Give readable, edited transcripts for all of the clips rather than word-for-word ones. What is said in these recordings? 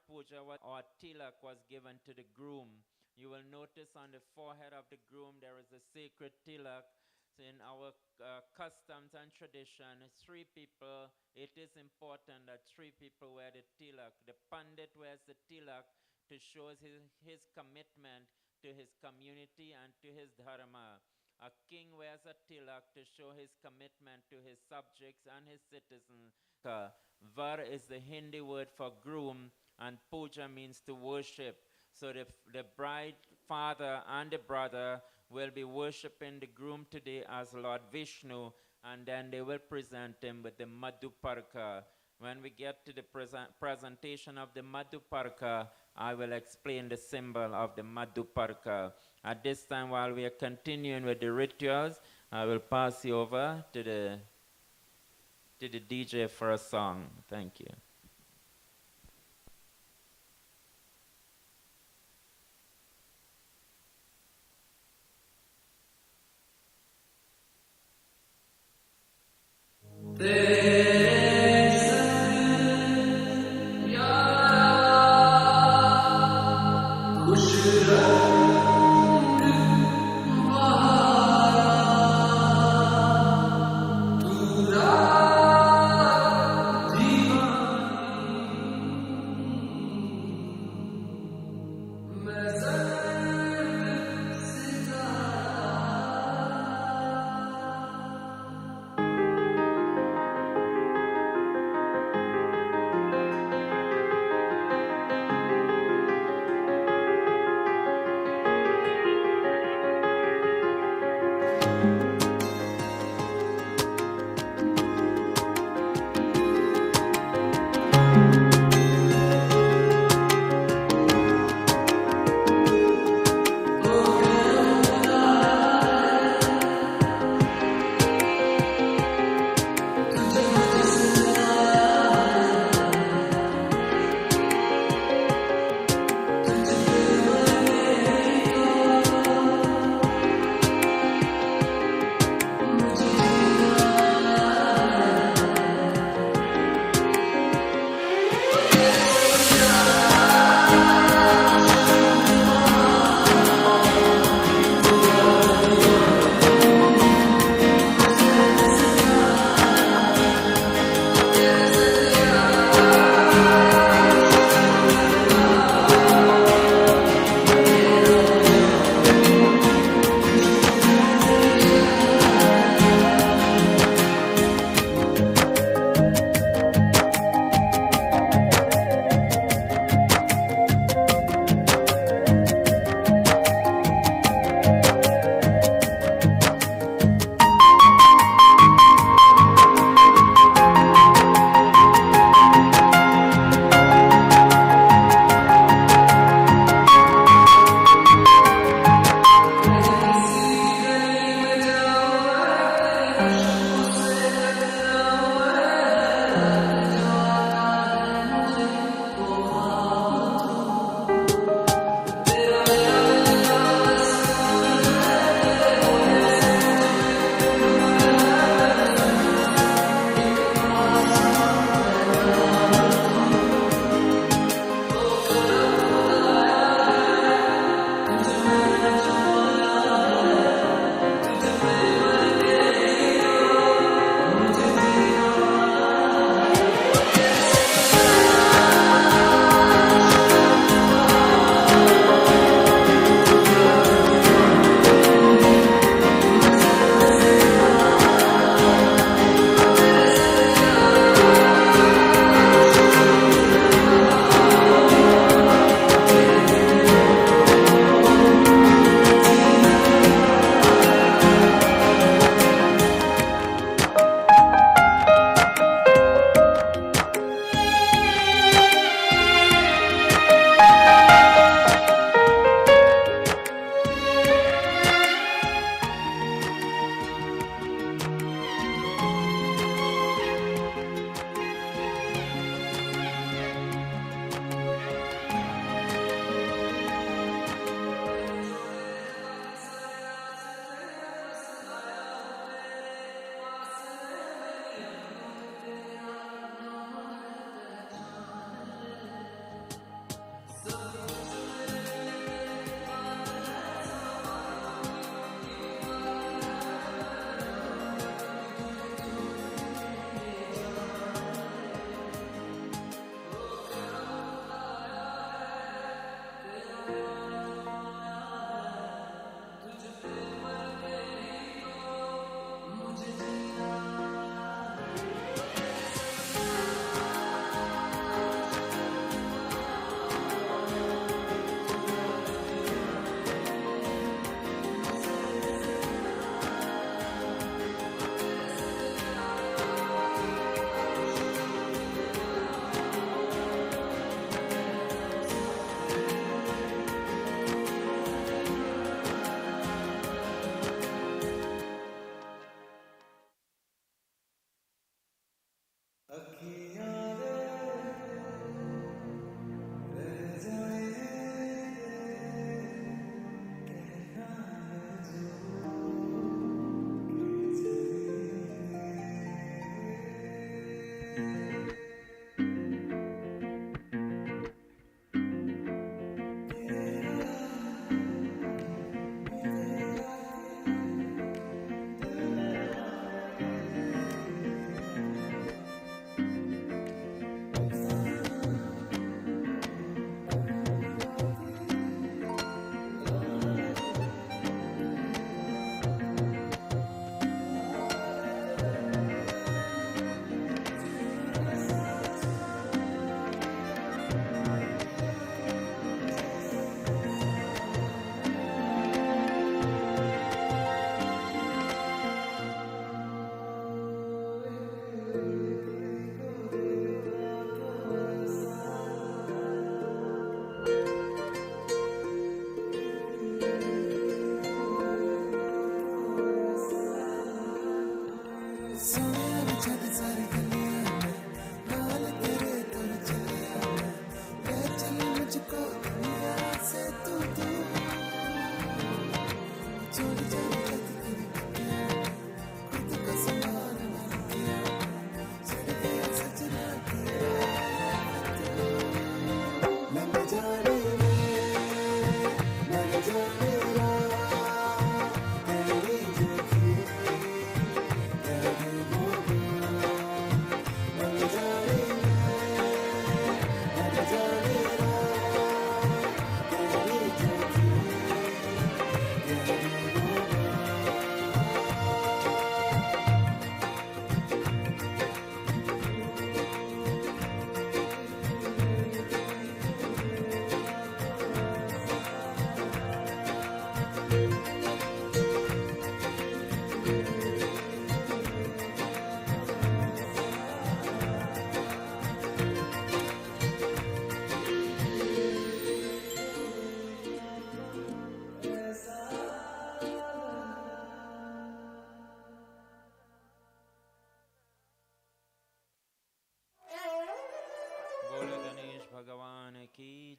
puja or tilak was given to the groom. You will notice on the forehead of the groom there is a sacred tilak. So in our customs and tradition, three people, it is important that three people wear the tilak. The pandit wears the tilak to show his commitment to his community and to his dharma. A king wears a tilak to show his commitment to his subjects and his citizens. Var is the Hindi word for groom, and puja means to worship. So the bride, father, and the brother will be worshiping the groom today as Lord Vishnu, and then they will present him with the Madhuparka. When we get to the presentation of the Madhuparka, I will explain the symbol of the Madhuparka. At this time, while we are continuing with the rituals, I will pass you over to the DJ for a song. Thank you.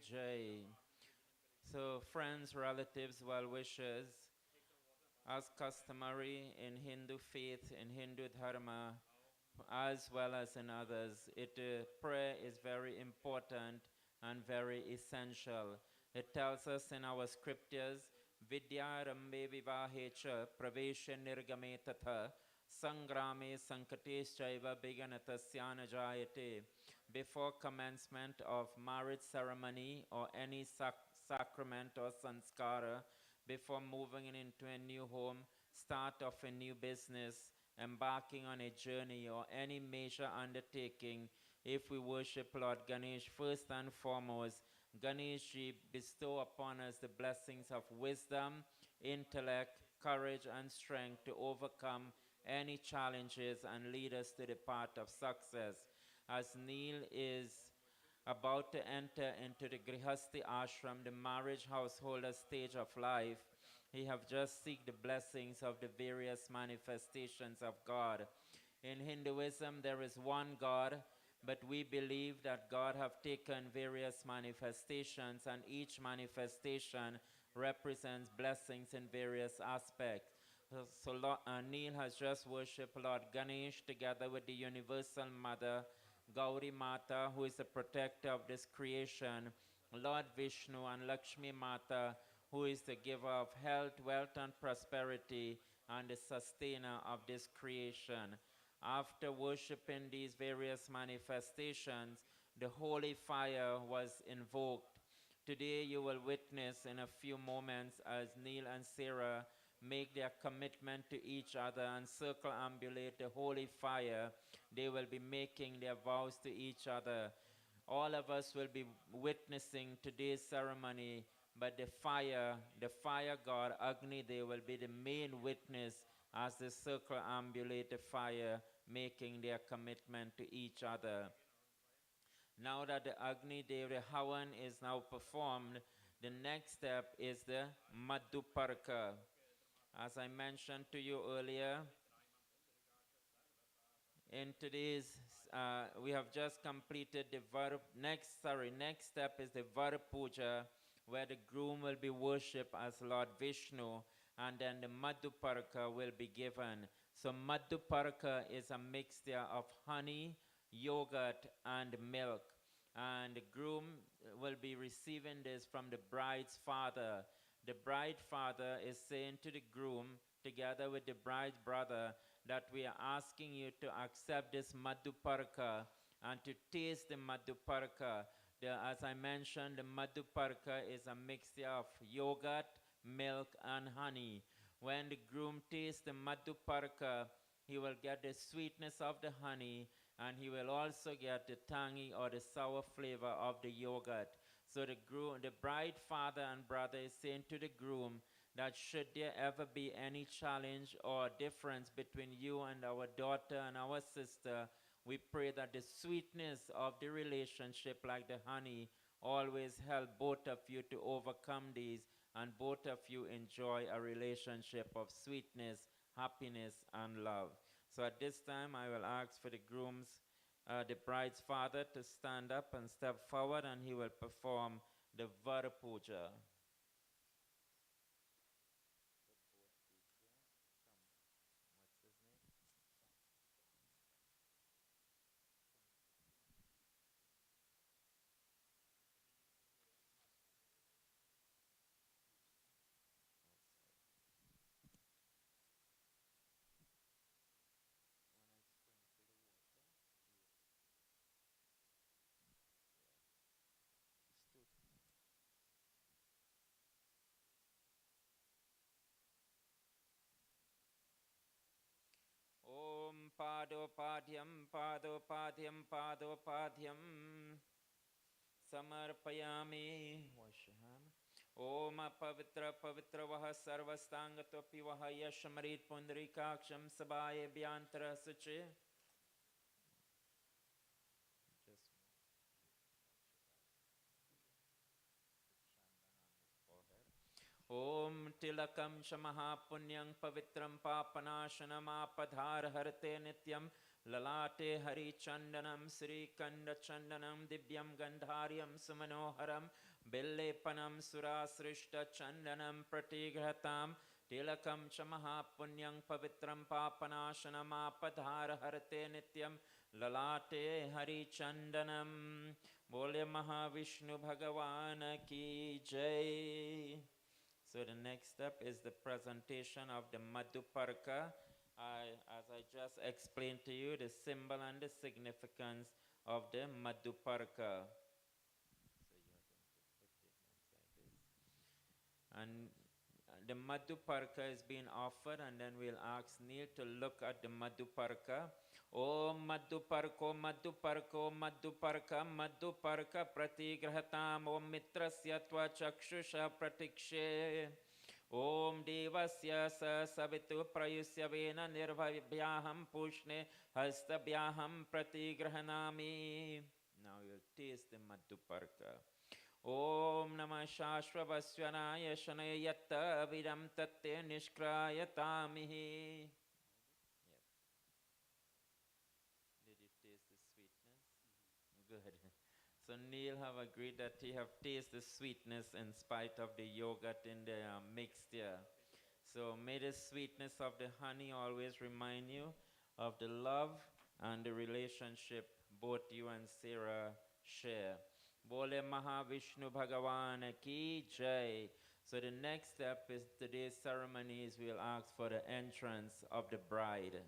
Jai. So, friends, relatives, well wishers, as customary in Hindu faith, in Hindu dharma, as well as in others, prayer is very important and very essential. It tells us in our scriptures, Vidyarambe vivahecha pravesha nirgame tatha sangrame sankateschaiva biganatasya jayate. Before commencement of marriage ceremony or any sacrament or sanskara, before moving into a new home, start of a new business, embarking on a journey or any major undertaking, if we worship Lord Ganesh first and foremost, Ganeshji bestow upon us the blessings of wisdom, intellect, courage, and strength to overcome any challenges and lead us to the path of success. As Neil is about to enter into the Grihasti ashram, the marriage householder stage of life, he have just seek the blessings of the various manifestations of God. In Hinduism, there is one God, but we believe that God have taken various manifestations, and each manifestation represents blessings in various aspects. So Neil has just worshipped Lord Ganesh together with the Universal Mother, Gauri Mata, who is the protector of this creation, Lord Vishnu and Lakshmi Mata, who is the giver of health, wealth, and prosperity, and the sustainer of this creation. After worshipping these various manifestations, the holy fire was invoked. Today you will witness in a few moments as Neil and Sarah make their commitment to each other and circumambulate the holy fire. They will be making their vows to each other. All of us will be witnessing today's ceremony, but the fire god Agni, they will be the main witness as they circumambulate the fire, making their commitment to each other. Now that the Agni Dev Havan is now performed, the next step is the Madhuparka. As I mentioned to you earlier, in today's, we have just completed the next step is the Var Puja, where the groom will be worshipped as Lord Vishnu, and then the Madhuparka will be given. So Madhuparka is a mixture of honey, yogurt, and milk. And the groom will be receiving this from the bride's father. The bride father is saying to the groom, together with the bride's brother, that we are asking you to accept this Madhuparka and to taste the Madhuparka. As I mentioned, the Madhuparka is a mixture of yogurt, milk, and honey. When the groom tastes the Madhuparka, he will get the sweetness of the honey, and he will also get the tangy or the sour flavor of the yogurt. So the bride father and brother is saying to the groom that should there ever be any challenge or difference between you and our daughter and our sister, we pray that the sweetness of the relationship, like the honey, always help both of you to overcome these, and both of you enjoy a relationship of sweetness, happiness, and love. So at this time, I will ask for the bride's father to stand up and step forward, and he will perform the Var Puja. Padopadhyam padopadhyam padopadhyam samarpayami. Om pavitra pavitra vaha sarvastangatvapi vaha yashamarit pundarikaksham sabaye bhyantara suche. Om tilakam shamaha punyam pavitram papanashanam apadhar harte nityam Lalate Hari Chandanam Sri Kanda Chandanam Dibyam Gandharyam Sumanoharam Billepanam Surasrishta Chandanam Pratigratam Tilakam Chamaha Punyang Pavitram Papanashanam Apadhara Harate Nityam Lalate Hari Chandanam Bole Mahavishnu Bhagavan Ki Jai. So the next step is the presentation of the Madhuparka. As I just explained to you, the symbol and the significance of the Madhuparka. And the Madhuparka is being offered, and then we'll ask Neil to look at the Madhuparka. Om Madhuparko Madhuparko Madhuparka Madhuparka Pratigrahatam Om Mitrasya Tva Chakshusha Pratikshe Om Devasya Sa Savitu Prayusya Vena Nirvabhyaham Pushne Hastabhyaham Pratigrahanami. Now you'll taste the Madhuparka. Om Namah Shashvavasvanaaya Shanayatta Vidam Tatte Nishkrayatamihi. Did you taste the sweetness? Good. So Neil have agreed that he have tasted the sweetness in spite of the yogurt in the mixture. So may the sweetness of the honey always remind you of the love and the relationship both you and Sarah share. Bole Mahavishnu Bhagavan Ki Jai. So the next step is today's ceremonies. We'll ask for the entrance of the bride.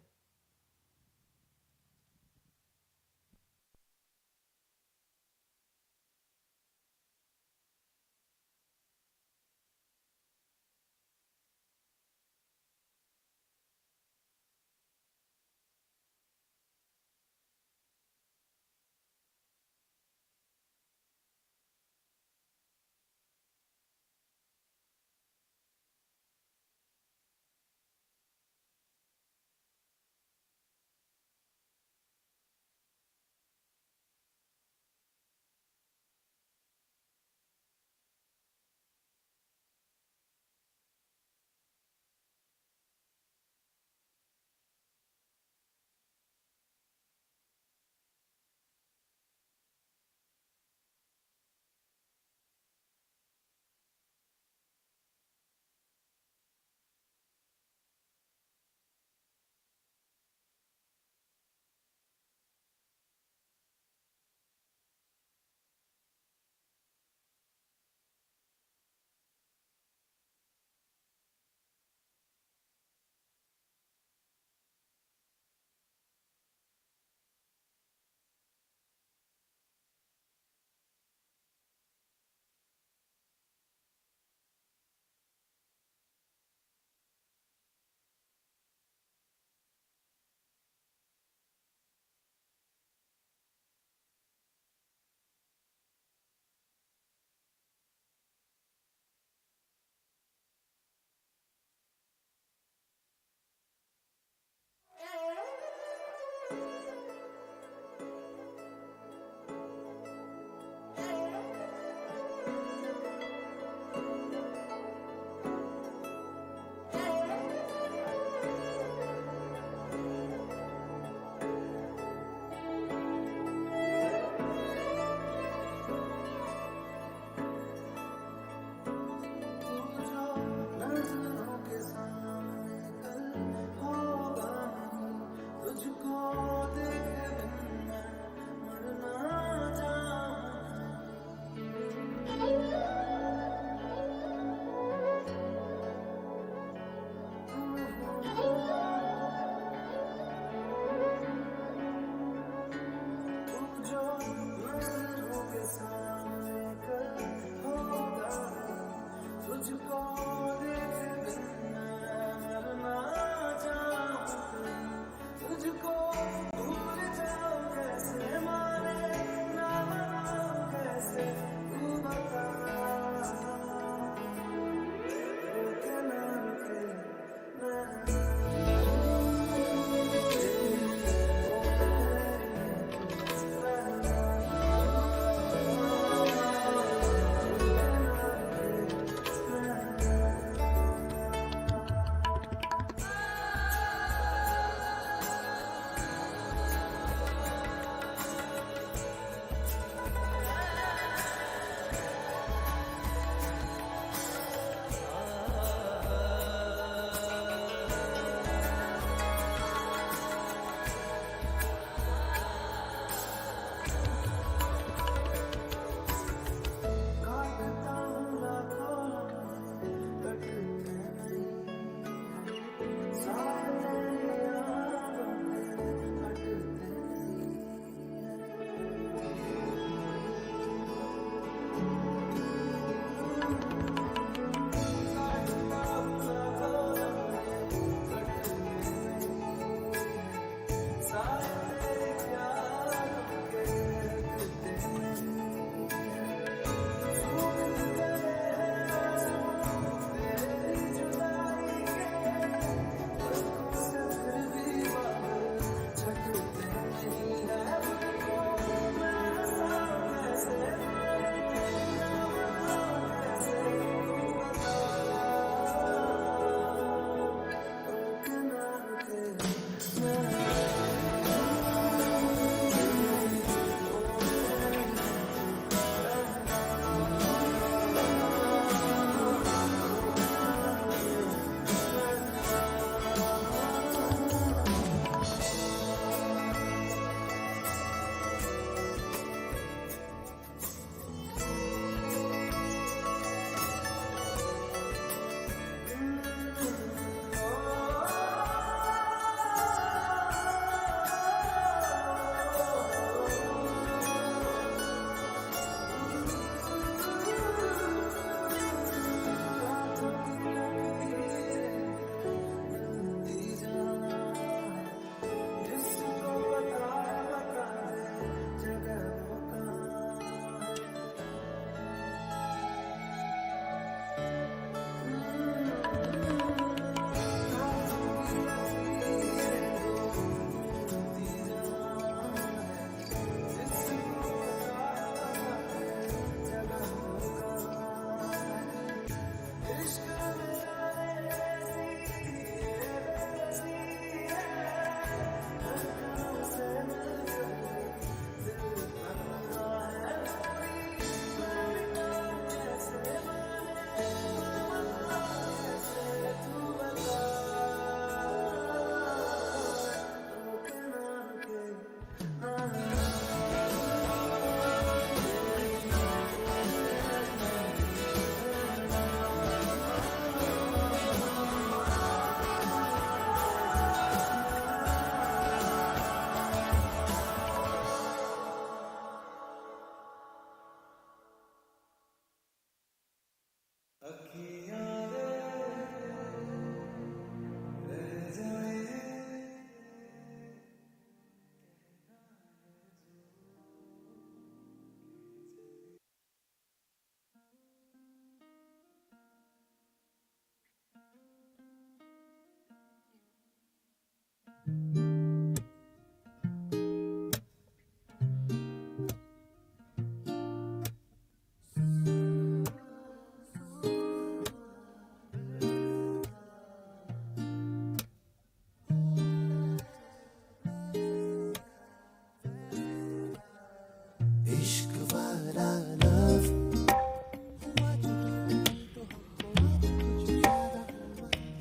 इश्क वाला love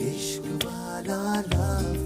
इश्क वाला love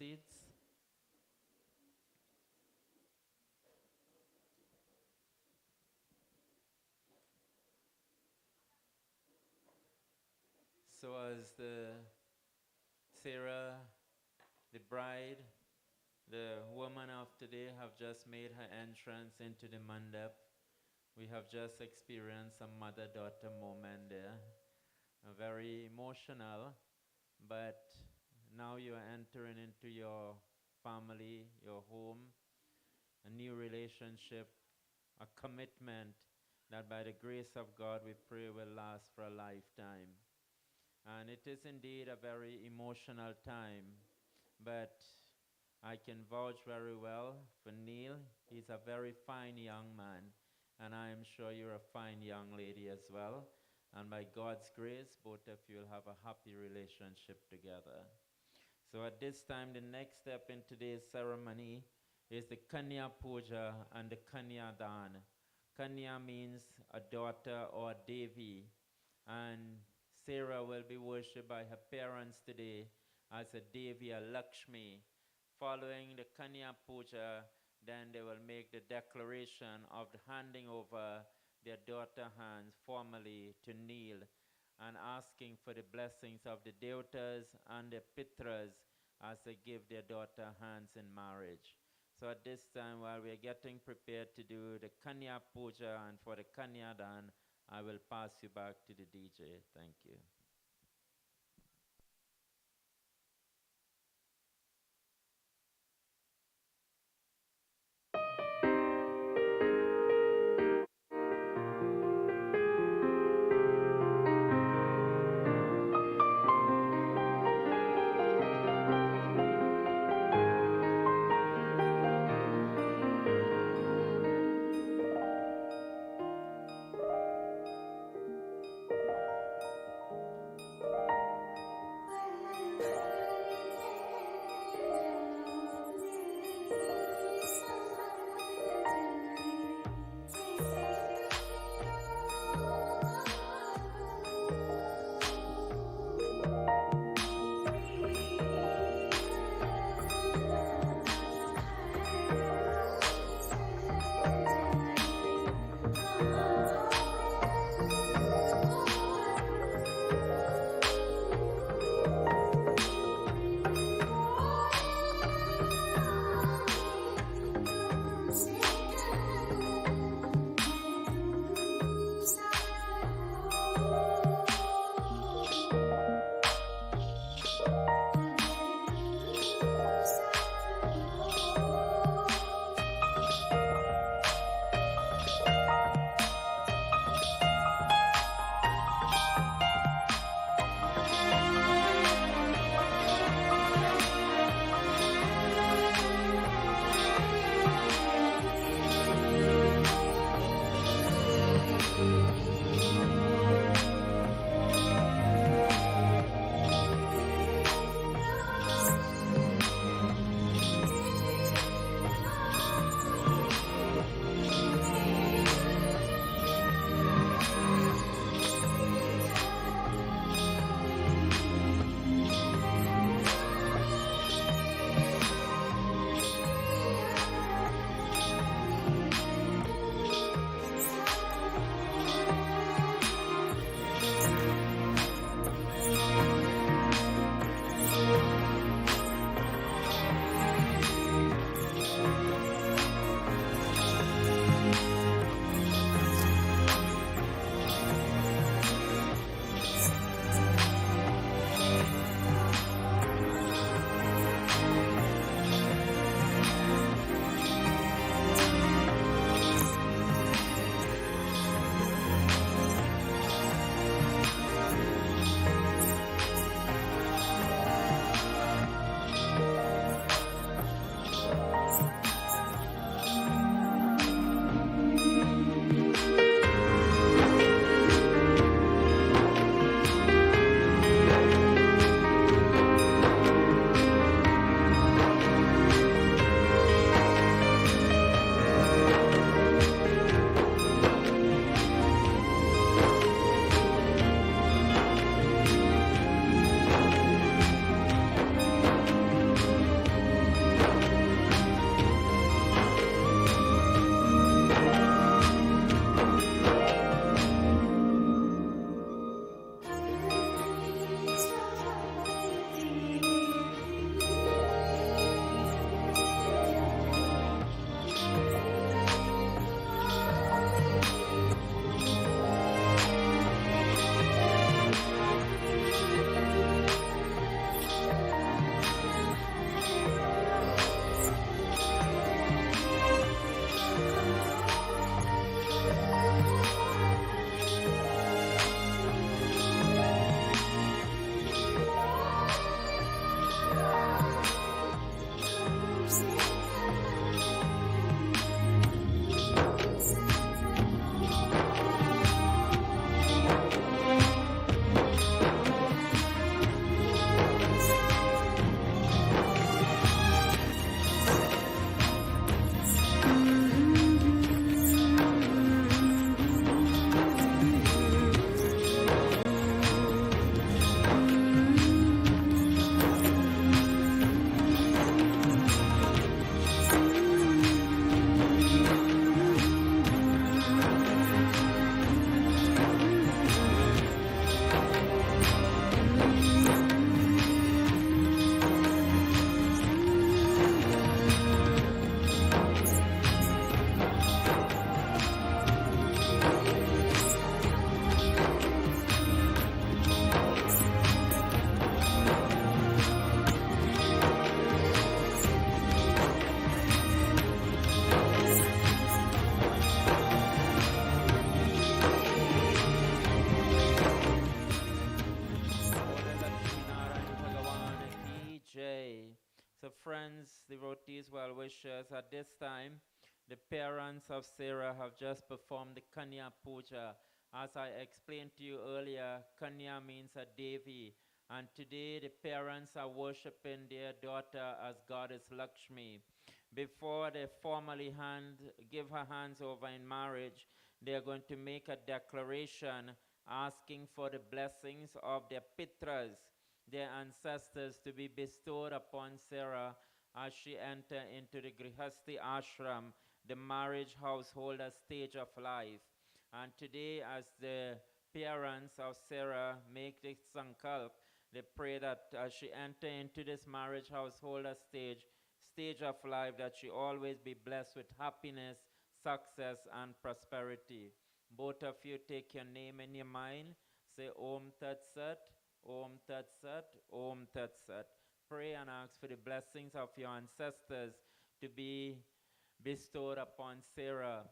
seats. So as Sarah, the bride, the woman of today have just made her entrance into the mandap, we have just experienced a mother-daughter moment there. Very emotional, but now you are entering into your family, your home, a new relationship, a commitment that by the grace of God we pray will last for a lifetime. And it is indeed a very emotional time, but I can vouch very well for Neil. He's a very fine young man, and I am sure you're a fine young lady as well. And by God's grace, both of you will have a happy relationship together. So at this time, the next step in today's ceremony is the Kanya Puja and the Kanya Dan. Kanya means a daughter or Devi, and Sarah will be worshipped by her parents today as a Devi, a Lakshmi. Following the Kanya Puja, then they will make the declaration of the handing over their daughter hands formally to Neil and asking for the blessings of the Devatas and the Pitras as they give their daughter hands in marriage. So at this time, while we are getting prepared to do the Kanya Puja and for the Kanya Dan, I will pass you back to the DJ. Thank you. friends, devotees, well wishers, at this time, the parents of Sarah have just performed the Kanya Puja. As I explained to you earlier, Kanya means a Devi. And today the parents are worshipping their daughter as goddess Lakshmi. Before they formally give her hands over in marriage, they are going to make a declaration asking for the blessings of their pitras, their ancestors, to be bestowed upon Sarah as she entered into the Grihasti ashram, the marriage household stage of life. And today, as the parents of Sarah make this sankalp, they pray that as she enter into this marriage household stage of life, that she always be blessed with happiness, success, and prosperity. Both of you take your name in your mind. Say Om Tat Sat, Om Tat Sat, Om Tat Sat. Pray and ask for the blessings of your ancestors to be bestowed upon Sarah.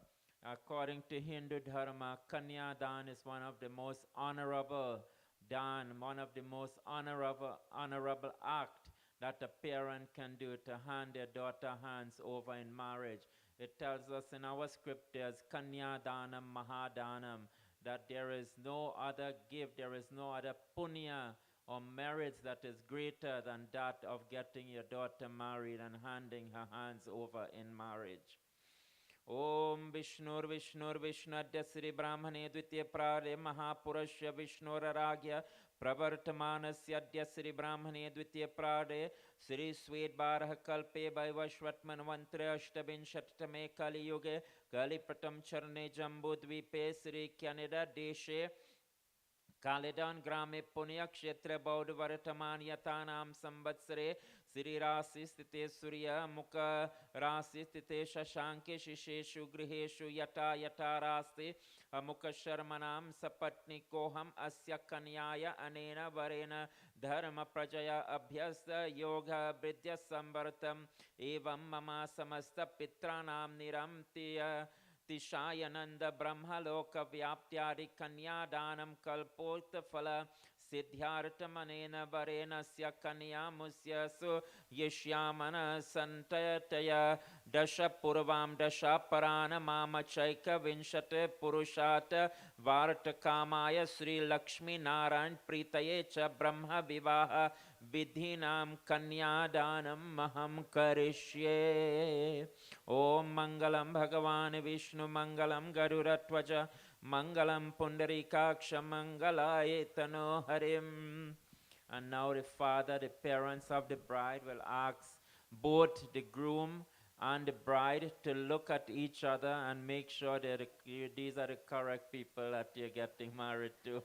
According to Hindu Dharma, Kanya Dan is one of the most honorable Dan, one of the most honorable act that a parent can do, to hand their daughter hands over in marriage. It tells us in our scriptures, Kanya Danam Mahadanam, that there is no other gift, there is no other punya or merits that is greater than that of getting your daughter married and handing her hands over in marriage. Om Vishnur Vishnur Vishnadya Sri Brahmane Dvitiya Prare Mahapurashya Vishnuraragya Pravartamanasya Sri Brahmane Dvitiya Prare Sri Svedbarah Kalpe Vaivashvatmanvantre Ashtabhinshattame Kali Yuge Kali Pratam Charne Jambu Dvipe Sri Kyanida Deshe Kalidan Grame Punya Kshetra Baudh Varataman Yatanam Sambatsare Sri Rasi Stite Surya Mukha Rasi Stite Shashanke Shisheshu Griheshu Yata Yata Rasti Mukha Sharmanam Sapatni Koham Asya Kanyaya Anena Varena Dharma Prajaya Abhyasta Yoga Bridya Sambartam Evam Mama Samasta Pitranam Niramtiya Tishayananda Brahmaloka Vyaptyadi Kanyadanam Kalpota Phala Siddhyartamanena Varenasya Kanyamusya Su Yeshyamana Santayataya Dasha Purvam Dasha Parana Mama Chaika Vinshate Purushata Vartakamaya Sri Lakshmi Narayan Pritaye Cha Brahma Vivaha Vidhinam Kanyadanam Maham Karishye. Om Mangalam Bhagavan Vishnu Mangalam Garuratvaja Mangalam Pundarikaksha Mangalayetano Harim. And now the father, the parents of the bride will ask both the groom and the bride to look at each other and make sure that these are the correct people that you're getting married to.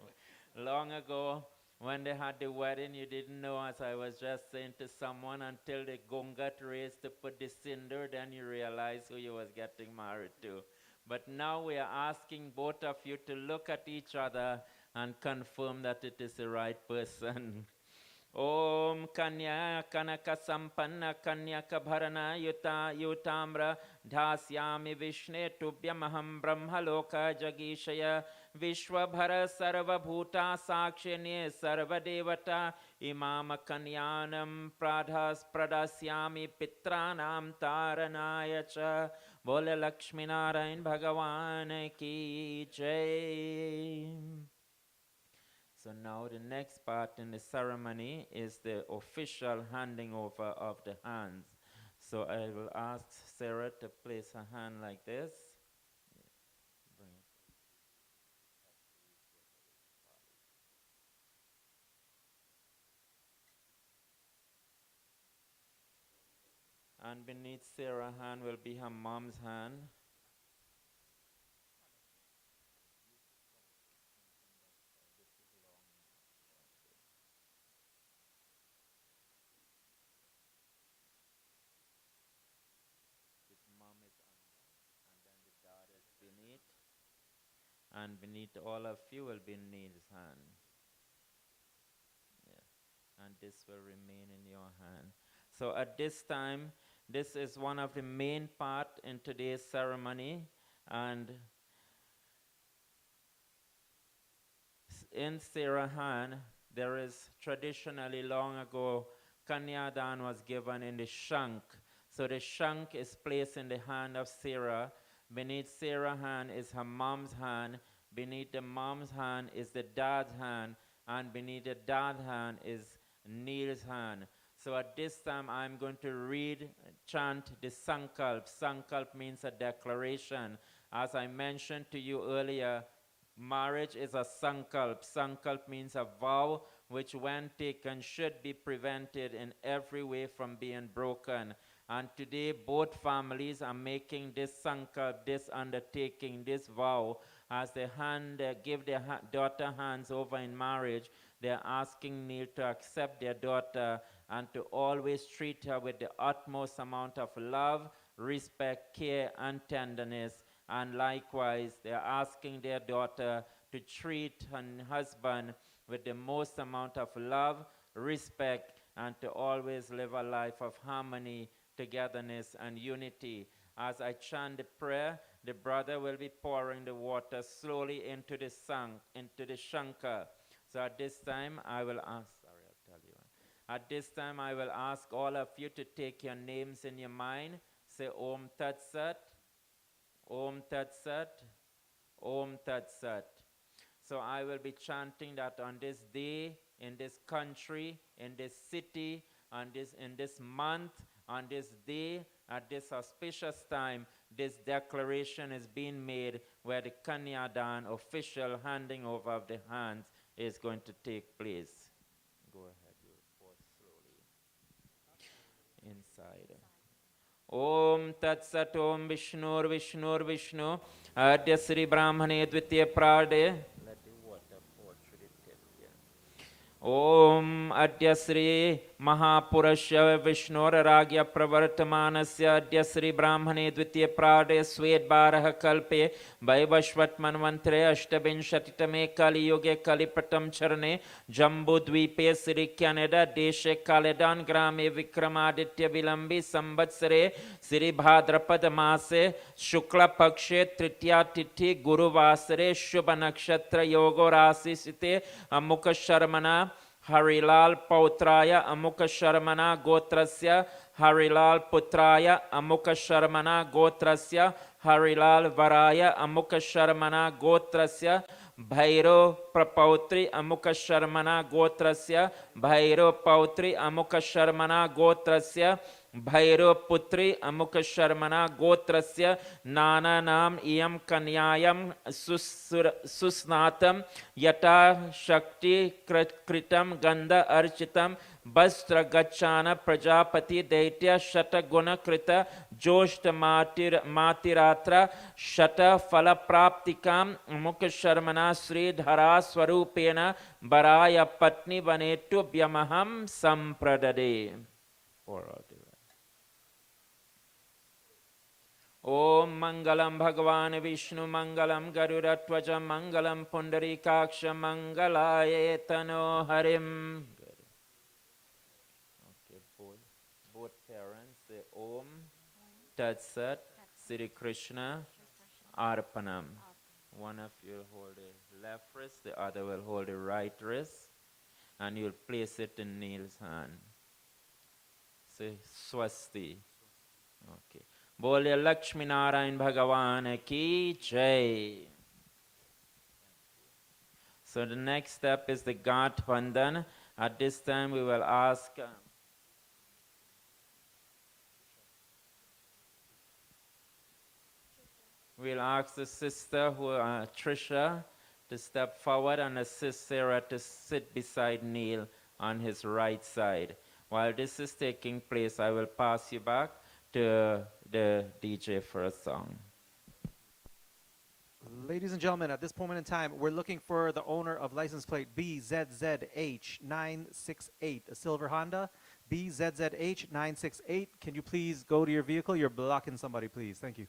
Long ago, when they had the wedding, you didn't know, as I was just saying to someone, until the gong got raised to put the cinder, then you realize who you was getting married to. But now we are asking both of you to look at each other and confirm that it is the right person. Om Kanya Kanaka Sampanna Kanya Kabharana Yuta Yutamra Dhasyami Vishne Tubhyamaham Brahmaloka Jagishaya Vishwabhara Sarva Bhuta Sakshini Sarva Devata Imam Kanyanam Pradhas Pradasyami Pitranam Taranaya Cha Bole Lakshmi Narayan Bhagavan Ki Jai. So now the next part in the ceremony is the official handing over of the hands. So I will ask Sarah to place her hand like this. Bring it. And beneath Sarah's hand will be her mom's hand. And beneath all of you will be Neil's hand. Yeah. And this will remain in your hand. So at this time, this is one of the main part in today's ceremony. And in Sarah's hand, there is traditionally long ago Kanyadan was given in the shank. So the shank is placed in the hand of Sarah. Beneath Sarah's hand is her mom's hand. Beneath the mom's hand is the dad's hand. And beneath the dad's hand is Neil's hand. So at this time, I'm going to chant the Sankalp. Sankalp means a declaration. As I mentioned to you earlier, marriage is a Sankalp. Sankalp means a vow which, when taken, should be prevented in every way from being broken. And today, both families are making this Sankalp, this undertaking, this vow. As they give their daughter hands over in marriage, they're asking Neil to accept their daughter and to always treat her with the utmost amount of love, respect, care, and tenderness. And likewise, they're asking their daughter to treat her husband with the most amount of love, respect, and to always live a life of harmony, togetherness, and unity. As I chant the prayer, the brother will be pouring the water slowly into the shanka. So at this time, I will ask, At this time, I will ask all of you to take your names in your mind. Say Om Tat Sat, Om Tat Sat, Om Tat Sat. So I will be chanting that on this day, in this country, in this city, in this month, on this day, at this auspicious time, this declaration is being made where the Kanyadan official handing over of the hands is going to take place. Go ahead, you pour slowly. Inside. Om Tat Sat Om Vishnur Vishnur Vishnu Adya Sri Brahmane Dvitiya Prade. Let the water pour through the tip here. Om Adya Sri Mahapurasya Vishnur Ragya Pravartamanasya Adya Sri Brahmane Dvitiya Prade Swed Baraha Kalpe Vaivashvat Manvantre Ashtabinshatitamé Kali Yoge Kalipratam Charane Jambu Dvipe Sri Canada Deshe Kaledan Grame Vikramaditya Vilambi Sambatsare Sri Bhadrapad Mase Shukla Pakshe Tritya Tithi Guru Vasare Shubha Nakshatra Yogo Rasi Site Amukha Sharmana Harilal Pautraya Amukha Sharmana Gotrasya Harilal Putraya Amukha Sharmana Gotrasya Harilal Varaya Amukha Sharmana Gotrasya Bhairo Prapautri Amukha Sharmana Gotrasya Bhairo Pautri Amukha Sharmana Gotrasya Bhairo Putri Amukha Sharmana Gotrasya Nana Nam Iyam Kanyayam Susnatam Yata Shakti Kritam Ganda Architam Bastra Gachana Prajapati Daitya Shata Guna Krita Joshta Matiratra Shata Falapraptikam Amukha Sharmana Sri Dhara Swarupena Baraya Patni Vanetu Byamaham Sampradade. Om Mangalam Bhagavan Vishnu Mangalam Garudatvaja Mangalam Pundarikaksha Mangalayetano Harim. Okay, both parents say Om Tat Sat Sri Krishna Arpanam. One of you will hold the left wrist, the other will hold the right wrist, and you'll place it in Neil's hand. Say Swasti. Okay. Bolya Lakshmi Narayan Bhagavan Ki Jai. So the next step is the Ghat Vandan. At this time we will ask the sister Trisha to step forward and assist Sarah to sit beside Neil on his right side. While this is taking place, I will pass you back to the DJ for a song. Ladies and gentlemen, at this moment in time, we're looking for the owner of license plate BZZH968, a silver Honda. BZZH968. Can you please go to your vehicle? You're blocking somebody, please. Thank you.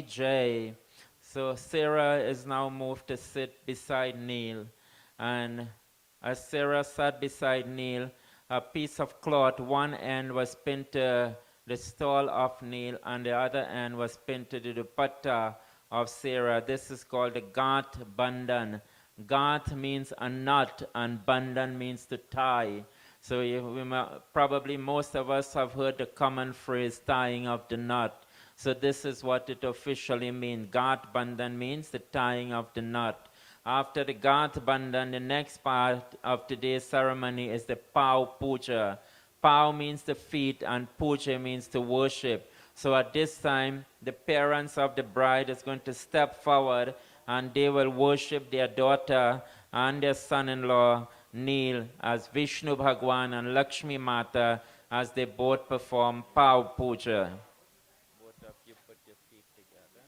Jai. So Sarah is now moved to sit beside Neil. And as Sarah sat beside Neil, a piece of cloth, one end was pinned to the stall of Neil, and the other end was pinned to the dupatta of Sarah. This is called the Gat Bandhan. Gat means a knot, and Bandhan means to tie. So probably most of us have heard the common phrase tying of the knot. So this is what it officially means. Gat Bandhan means the tying of the knot. After the Gat Bandhan, the next part of today's ceremony is the Pau Puja. Pau means the feet and Puja means to worship. So at this time, the parents of the bride is going to step forward and they will worship their daughter and their son-in-law, Neil, as Vishnu Bhagwan and Lakshmi Mata as they both perform Pau Puja. Both of you put your feet together.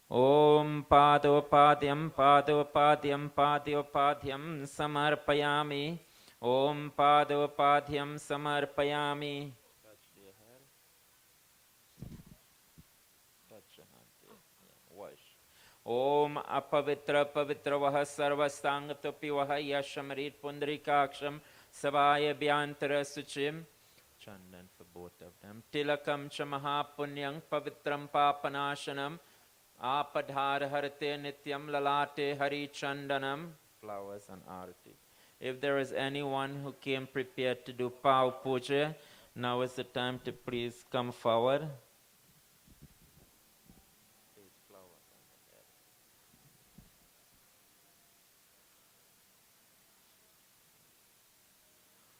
Om Padopadyam Padopadyam Padopadyam Samarpayami. Om Padopadyam Samarpayami. Touch the hair. Touch your hand there. Yeah, wash. Om Apavitra Pavitravah Sarvastangatopi Vaha Yashamarit Pundrikaksham Savaya Bhyantara Suchim. Chandan for both of them. Tilakam Chamahapunyam Pavitram Papanashanam. Apadhar Harate Nityam Lalate Hari Chandanam. Flowers and arati. If there is anyone who came prepared to do Pau Puja, now is the time to please come forward.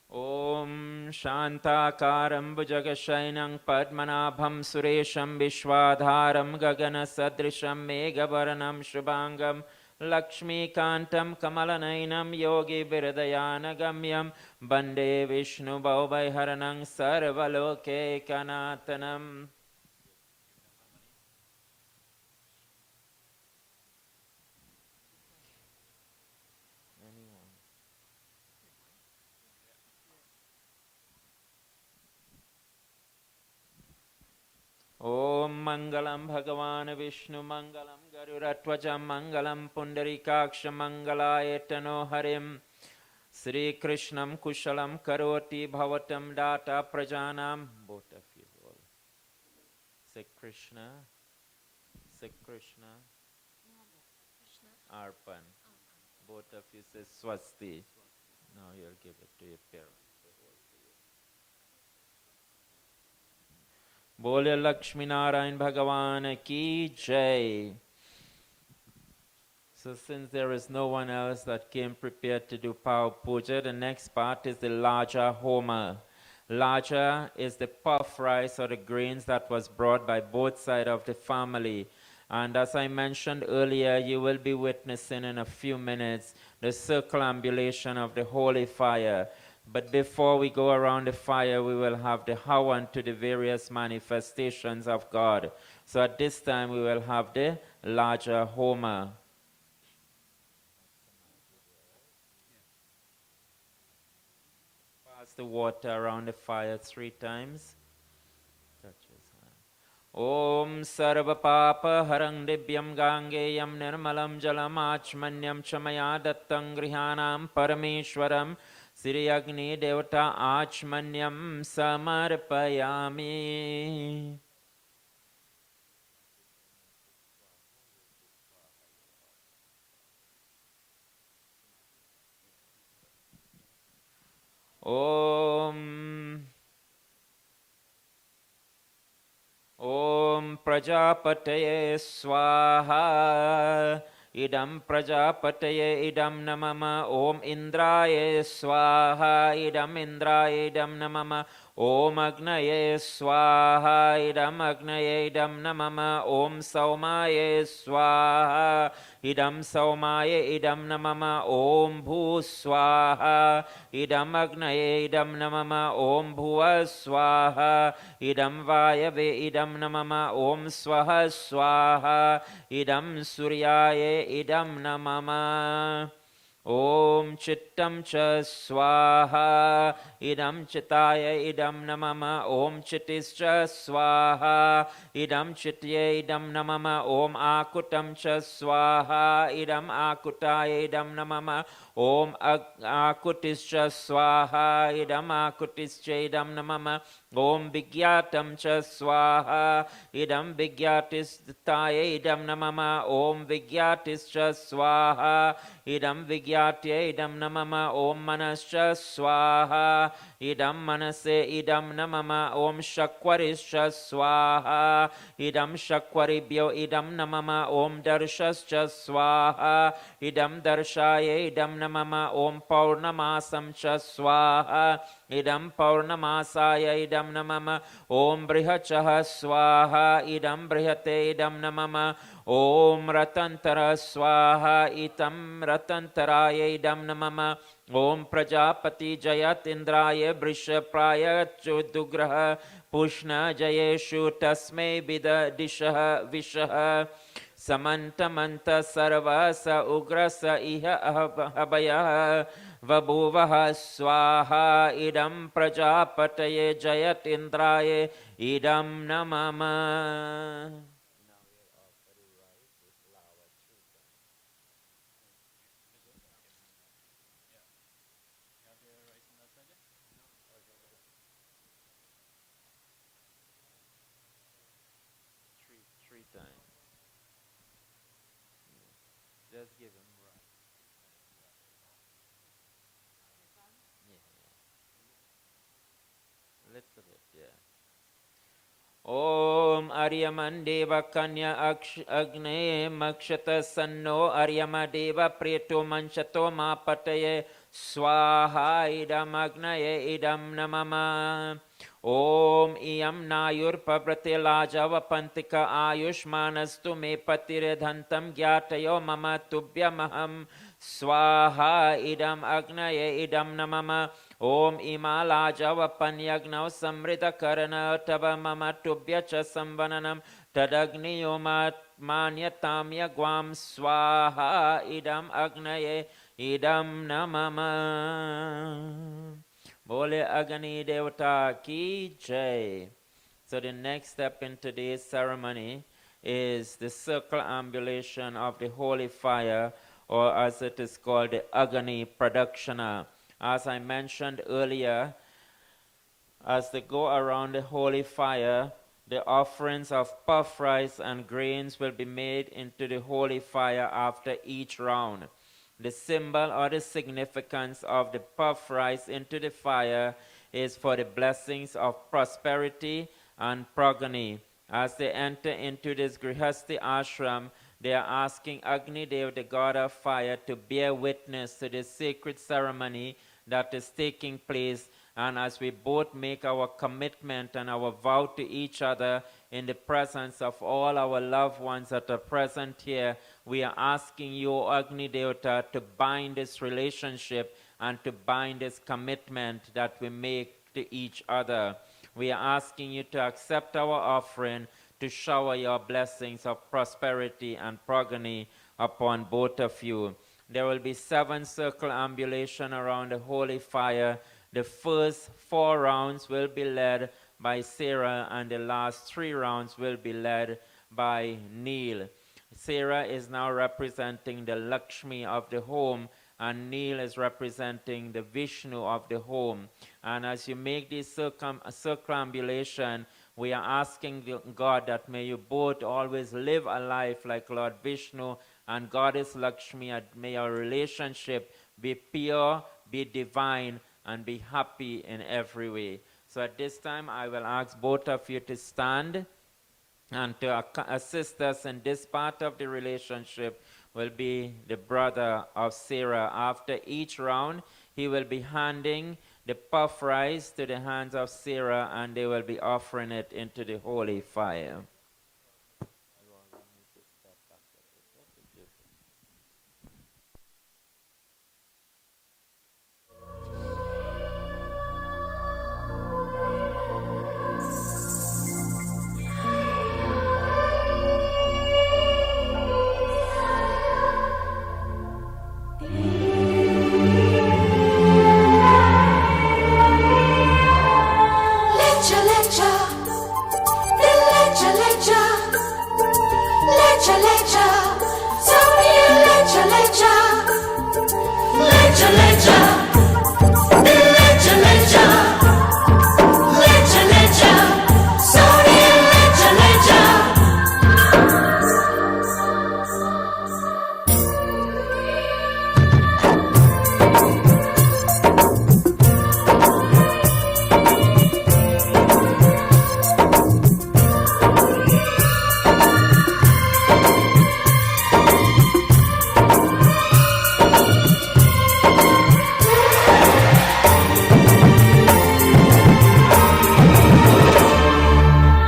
Om Shantakaram Bhujagashainam Padmanabham Suresham Vishwadharam Gagana Sadrisham Megavaranam Shubhangam Lakshmi Kantam Kamalanainam Yogi Viradayanagamyam Bande Vishnu Bhaubaiharanam Sarvaloke Kanatanam. Om Mangalam Bhagavan Vishnu Mangalam Garuratvaja Mangalam Pundarikaksha Mangalayetano Harim Sri Krishnam Kushalam Karoti Bhavatam Data Prajanam. Both of you all. Say Krishna. Say Krishna. Arpan. Both of you say Swasti. Now you'll give it to your parents. Bole Lakshmi Narayan Bhagavan Ki Jai. So since there is no one else that came prepared to do Pau Puja, the next part is the Laja Homa. Laja is the puff rice or the grains that was brought by both sides of the family. And as I mentioned earlier, you will be witnessing in a few minutes the circumambulation of the holy fire. But before we go around the fire, we will have the Hawan to the various manifestations of God. So at this time, we will have the Laja Homa. Pass the water around the fire 3 times. Touch his hand. Om Sarva Papa Harang Dibyam Gangeyam Nirmalam Jalam Achmanyam Chamaya Dattang Grihanam Parameshwaram Sri Agni Devata Achmanyam Samarpayami. Om Prajapataye Swaha. Idam Prajapataye idam namama. Om Indraye Swaha. Idam Indraye idam namama. Om Agnaye Swaha Idam Agnaye Idam Namama Om Saumaye Swaha Idam Saumaye Idam Namama Om Bhu Swaha Idam Agnaye Idam Namama Om Bhuva Swaha Idam Vayave Idam Namama Om Swaha Swaha Idam Suryaye Idam Namama Om Chittam Cha Swaha Idam Chitaya Idam Namama Om Chitischa Swaha Idam Chitye Idam Namama Om Akutam Cha Swaha Idam Akutaya Idam Namama Om Akutischa Swaha Idam Akutischa Idam Namama Om Vigyatam Cha Swaha Idam Vigyatis Taya Idam Namama Om Vigyatischa Swaha Idam Vigyatya Idam Namama Om Manascha Swaha Idam Manase Idam Namama Om Shakwarischa Swaha Idam Shakwaribhyo Idam Namama Om Darshascha Swaha Idam Darshaya Idam Namama Om Paurnamasam Cha Swaha Idam Paurnamasaya Idam Namama Om Brihachaha Swaha Idam Brihate Idam Namama Om Ratantara Swaha Itam Ratantaraya Idam Namama Om Prajapati Jayat Indraya Brishapraya Chudugraha Pushna Jayeshu Tasme Bida Dishaha Vishaha Samantamanta Sarvasa Ugrasa Iha Abhaya Vabhuvaha Swaha Idam Prajapataye Jayat Indraye Idam Namama. Three times. Just give him right. Yeah. Little bit, yeah. Om Aryamandeva Kanya Agne Makshata Sanno Aryamadeva Priyato Manchato Mapataye Swaha Idam Agnaye Idam Namama Om Iyam Nayur Pabrate Lajava Pantika Ayushmanastu Me Patiredhantam Gyatayo Mama Tubhyamaham Swaha Idam Agnaye Idam Namama Om Imalaja Panyagnav Samrita Karana Tava Mama Tubhya Cha Samvananam Tadagniyo Manyatam Yagwam Swaha Idam Agnaye Idam Namama. Bole Agni Devata Ki Jai. So the next step in today's ceremony is the circle ambulation of the holy fire, or as it is called, the Agni Pradakshina. As I mentioned earlier, as they go around the holy fire, the offerings of puff rice and grains will be made into the holy fire after each round. The symbol or the significance of the puff rice into the fire is for the blessings of prosperity and progeny. As they enter into this Grihasti ashram, they are asking Agni Dev, the god of fire, to bear witness to the sacred ceremony that is taking place. And as we both make our commitment and our vow to each other in the presence of all our loved ones that are present here, we are asking you, Agni Devata, to bind this relationship and to bind this commitment that we make to each other. We are asking you to accept our offering, to shower your blessings of prosperity and progeny upon both of you. There will be 7 circle ambulation around the holy fire. The first 4 rounds will be led by Sarah, and the last 3 rounds will be led by Neil. Sarah is now representing the Lakshmi of the home, and Neil is representing the Vishnu of the home. And as you make this circumambulation, we are asking God that may you both always live a life like Lord Vishnu and Goddess Lakshmi, and may your relationship be pure, be divine, and be happy in every way. So at this time, I will ask both of you to stand, and to assist us in this part of the relationship will be the brother of Sarah. After each round, he will be handing the puff rice to the hands of Sarah, and they will be offering it into the holy fire. Lecha, lecha, lecha, lecha, lecha, lecha, Sonia, lecha, lecha, lecha, lecha, lecha, lecha, lecha, lecha, Sonia, lecha, lecha.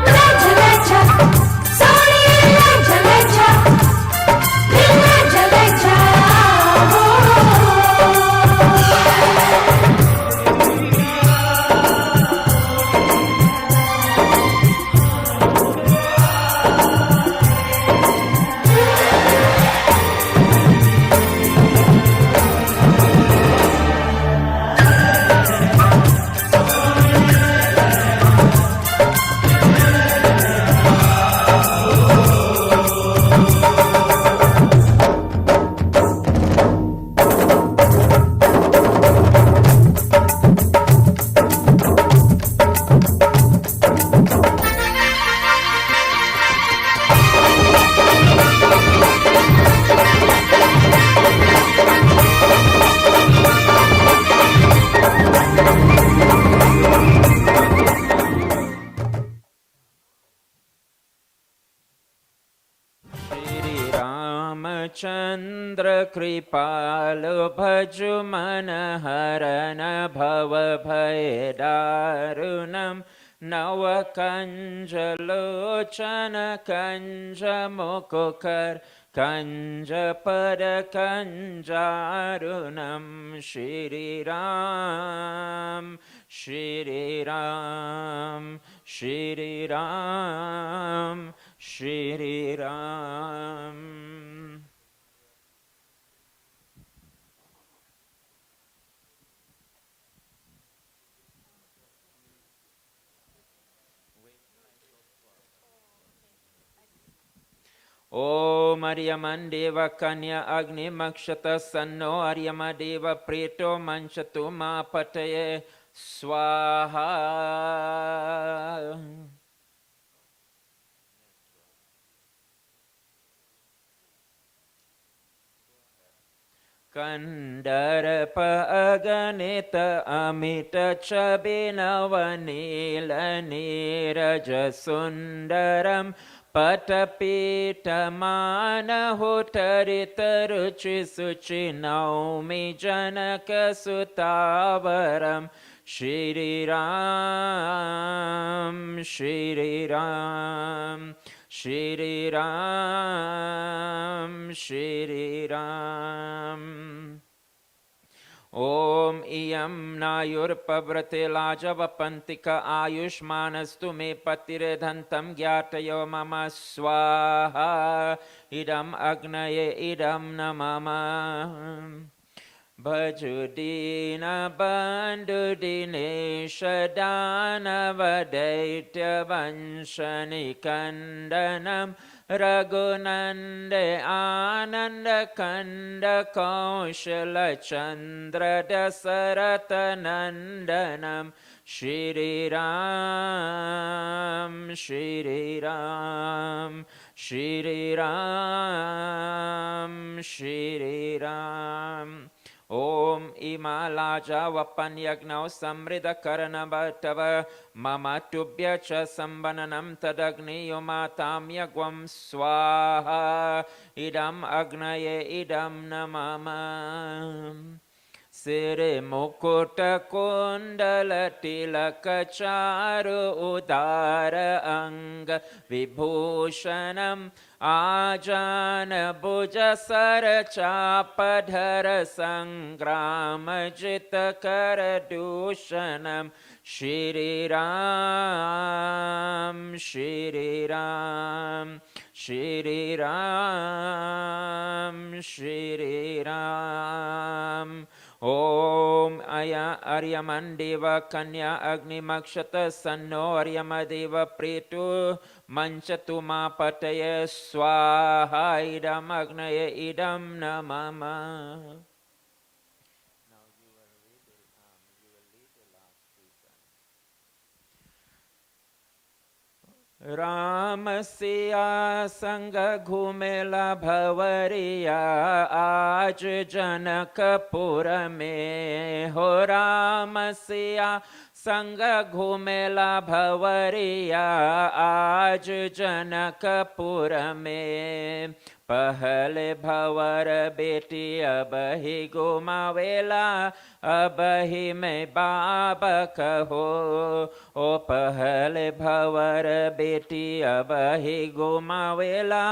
Lecha, lecha, Sonia, lecha, lecha, lecha, lecha. Shri Ramachandra Kripalu Bhaju Manaharana Bhava Bhayadarunam Navakanjalochana Kanja Mokokar Kanja Pada Kanjarunam Shri Ram Shri Ram Shri Ram Shri Ram. Om Aryamandeva Kanya Agni Makshata Sanno Aryamadeva Preto Manchatu Ma Pataye Swaha. Kandarapa Aganita Amita Chabinavanila Niraja Sundaram Patapita Mana Hotarita Ruchi Suchi Naumi Janaka Sutavaram Shri Ram Shri Ram Shri Ram Shri Ram. Om Iyam Nayurpavrate Lajavapantika Ayushmanastu me patiredhantam gyatayo mama swaha idam agnaye idam namama. Bhajudina bandudine shadana vadaitya vanshani kandanam Raghunande Ananda Kanda Kaushala Chandra Dasarata Nandanam Shri Ram Shri Ram Shri Ram Shri Ram. Om Imalaja Vapanyagnav Samrida Karana Bhattava Mama Tubhya Cha Sambananam Tadagni Yomatam Yagvam Swaha Idam Agnaye Idam Namama. Siri Mukutta Kundala Tilaka Charu Udara Anga Vibhushanam Ajana Bhuja Sara Chapadhara Sangrama Jita Karadushanam Shri Ram, Shri Ram, Shri Ram, Shri Ram. Om Aya Aryamandeva Kanya Agni Makshata Sanno Aryamadeva Pritu Manchatu Ma Pataye Swaha Idam Agnaye Idam Namama. Ramsiya संग घूमेला भवरिया आज जनकपुर में हो रामसिया संग घूमेला भवरिया आज जनकपुर में पहले भवर बेटी अब ही गुमावेला अब ही मैं बाप कहो ओ पहले भवर बेटी अब ही गुमावेला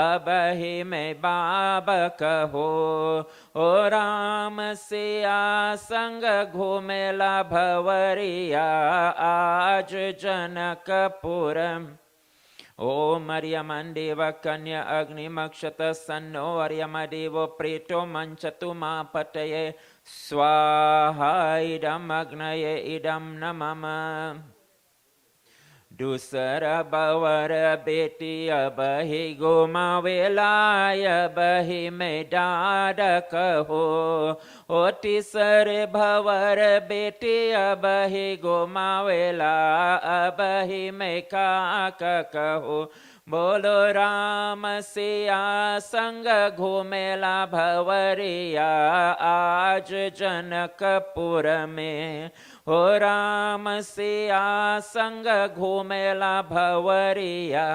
अब ही मैं बाप कहो ओ राम सिया संग घूमेला भवरिया आज Janakpur Om Aryamandewa Kanya Agni Makshata Sanno Aryamadevo Preto Manchatu Ma Pataye Swaha Idam Agnaye Idam Namama Dusara Bhavara Beti Abahi Gomavela Abahi Medada Kaho Oti Sare Bhavara Beti Abahi Gomavela Abahi Mekaka Kaho Bolo Rama Siya Sanga Ghumela Bhavariya Aj Janakapura Mein O Ram Siya संग घूमेला भवरिया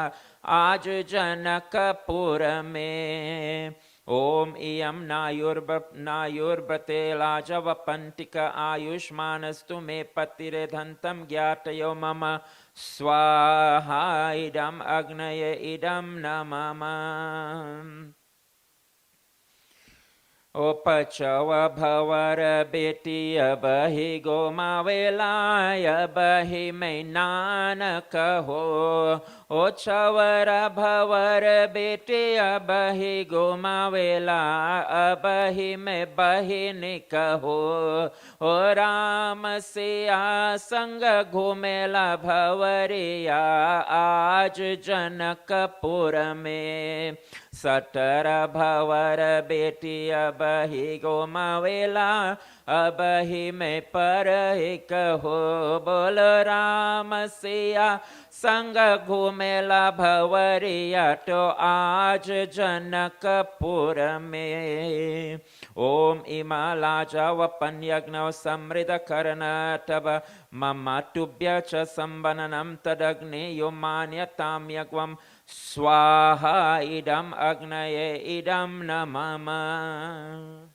आज जनकपुर में ओम इयम नायुर्बते लाजव पंटिक आयुष्मानस्तु मे पतिरेधंतम ज्ञातयो मम स्वाहा इदम अग्नये इदम नमः O Pachava Bhavara Beti Abahi Gomavela Abahi Mainana Kaho O Chavara Bhavara Beti Abahi Gomavela Abahi Me Bahini Kaho O Rama Siya Sanga Ghumela Bhavariya Aj Janakapura Me Satara Bhavara Beti Abahi Gomavela Abahi Me Parahi Kaho Bol Rama Siya Sanga Ghumela Bhavariya To Aj Janakapura Me Om Imalaja Vapanyagnav Samrida Karanatava Mama Tubhya Cha Sambananam Tadagni Yomanyatam Yagvam Swaha idam agnaye idam namama.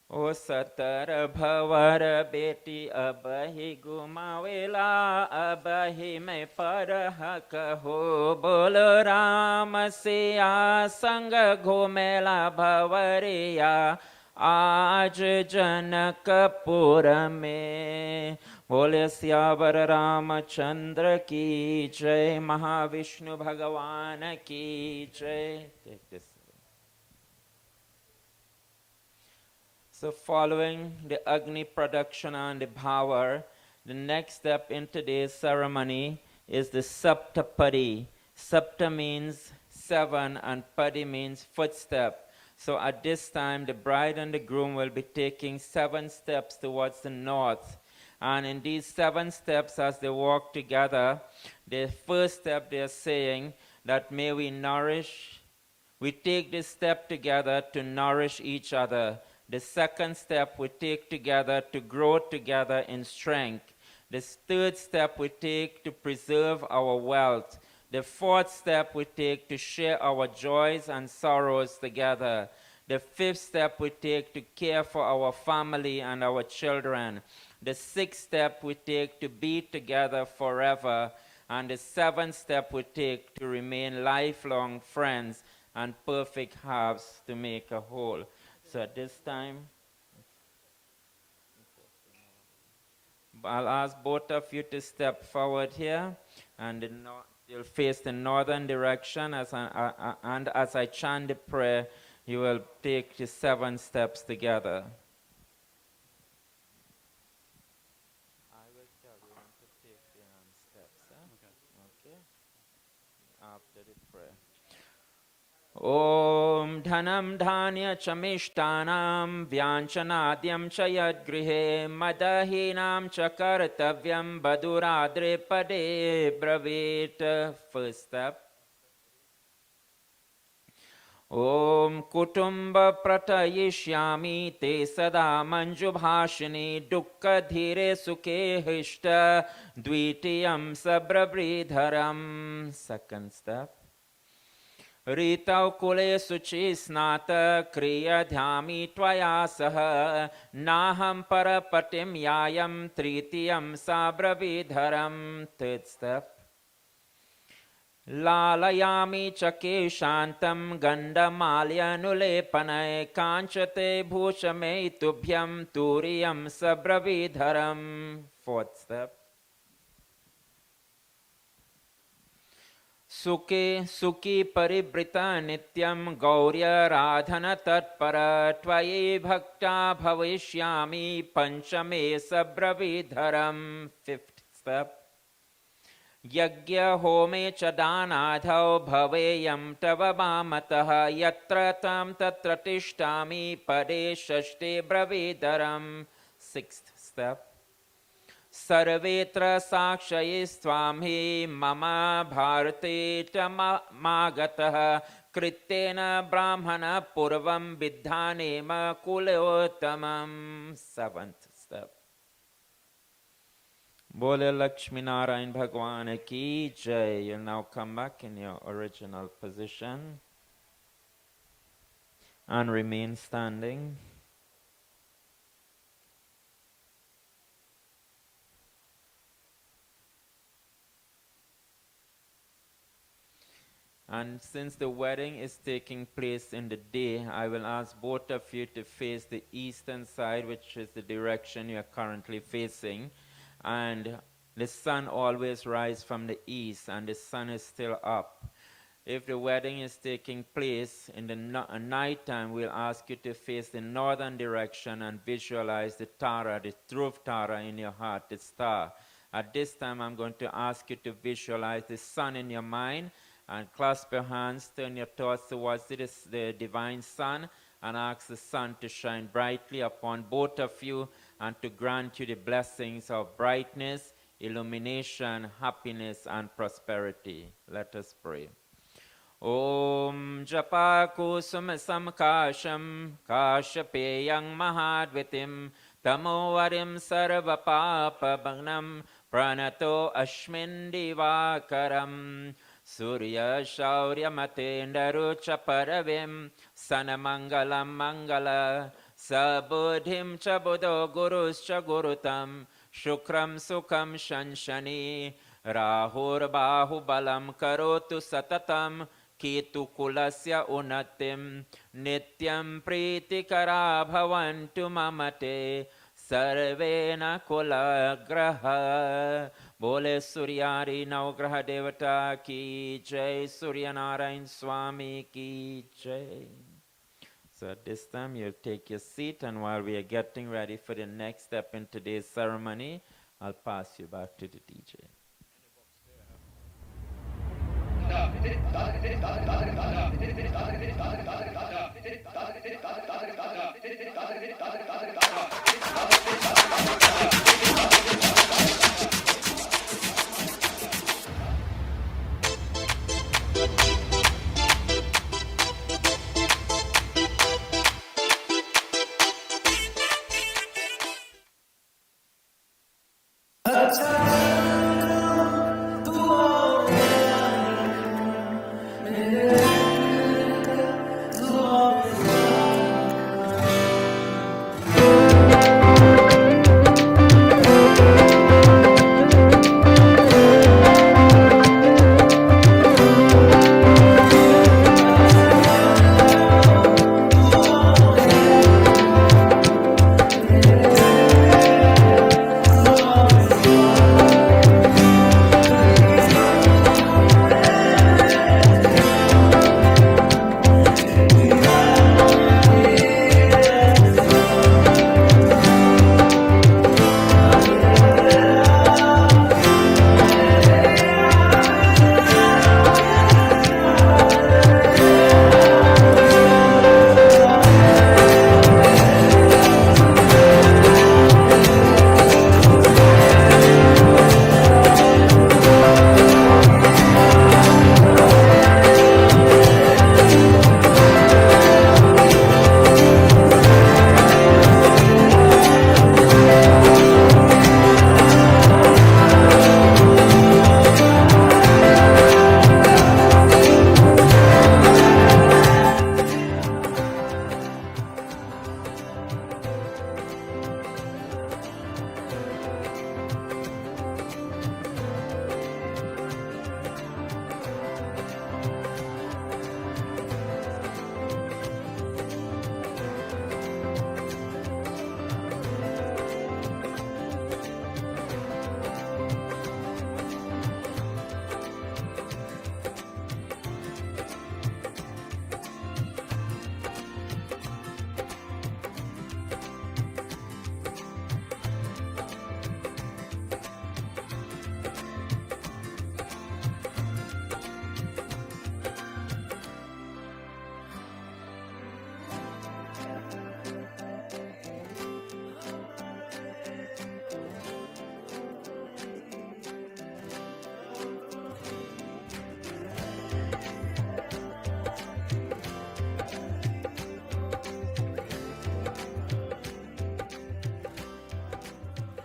O Satar Bhavar Beti Abahi Gumavela Abahi Me Paraha Kaho Bol Rama Siya Sanga Ghumela Bhavariya Aj Janakapura Me Bole Syavar Ramachandra Ki Jai Mahavishnu Bhagavan Ki Jai. Take this. So following the Agni production and the Bhavar, the next step in today's ceremony is the Saptapadi. Sapta means 7, and Padi means footstep. So at this time, the bride and the groom will be taking 7 steps towards the north. And in these 7 steps, as they walk together, the first step they're saying that may we take this step together to nourish each other. The second step we take together to grow together in strength. The third step we take to preserve our wealth. The fourth step we take to share our joys and sorrows together. The fifth step we take to care for our family and our children. The sixth step we take to be together forever. And the seventh step we take to remain lifelong friends and perfect halves to make a whole. So at this time, I'll ask both of you to step forward here, and you'll face the northern direction, and as I chant the prayer, you will take the 7 steps together. I will tell you when to take the steps. Okay. After the prayer. Om dhanam dhanya chamishtanam vyanchanadyam cha yadgrihe madahinam cha kartavyam baduradre pade bravit. First step. Om kutumba pratayishyami te sada manjubhashini dukkha dhire sukhe hishta dvitiyam sabravridharam. Second step. Ritau kule suchi snata kriya dhyami tvaya saha naham parapatim yayam tritiyam sabravidharam. Third step. Lalayami chake shantam gandhamalyanulepanay kanchate bhushame tubhyam turiyam sabravidharam. Fourth step. Sukhi paribrita nityam gaurya radhana tatpara tvayi bhakta bhavishyami panchame sabravidharam. Fifth step. Yagya home chadanadhau bhaveyam tava bhamatah yatra tam tatra tishtami pade shashte bravidharam. Sixth step. Sarvetra sakshayistvam hi mama bharate magatah krittena brahmana purvam vidhanema kulotamam. Seventh step. Bole Lakshmi Narayan Bhagwan ki jai. You'll now come back in your original position and remain standing. And since the wedding is taking place in the day, I will ask both of you to face the eastern side, which is the direction you are currently facing. And the sun always rises from the east, and the sun is still up. If the wedding is taking place in the night time, we'll ask you to face the northern direction and visualize the Tara, the Dhruv Tara in your heart, the star. At this time, I'm going to ask you to visualize the sun in your mind, and clasp your hands, turn your thoughts towards the divine sun, and ask the sun to shine brightly upon both of you and to grant you the blessings of brightness, illumination, happiness, and prosperity. Let us pray. Om Japa Kusum Samkasham Kashapeyang Mahadvitim Tamovarim Sarva Papa Bhagnam Pranato Ashmin Divakaram Surya Shaurya Matendarucha Paravim Sanamangalam Mangala Sabudhim cha Buddho Gurus cha Gurutam Shukram Sukham Shanshani Rahur Bahu Balam Karotu Satatam Ketu Kulasya Unatim Nityam Pritikara Bhavantu Mamate Sarvena Kula Graha. Bole Suryari Navgraha Devata ki jai, Surya Narayan Swami ki jai. So at this time, you'll take your seat, and while we are getting ready for the next step in today's ceremony, I'll pass you back to the DJ.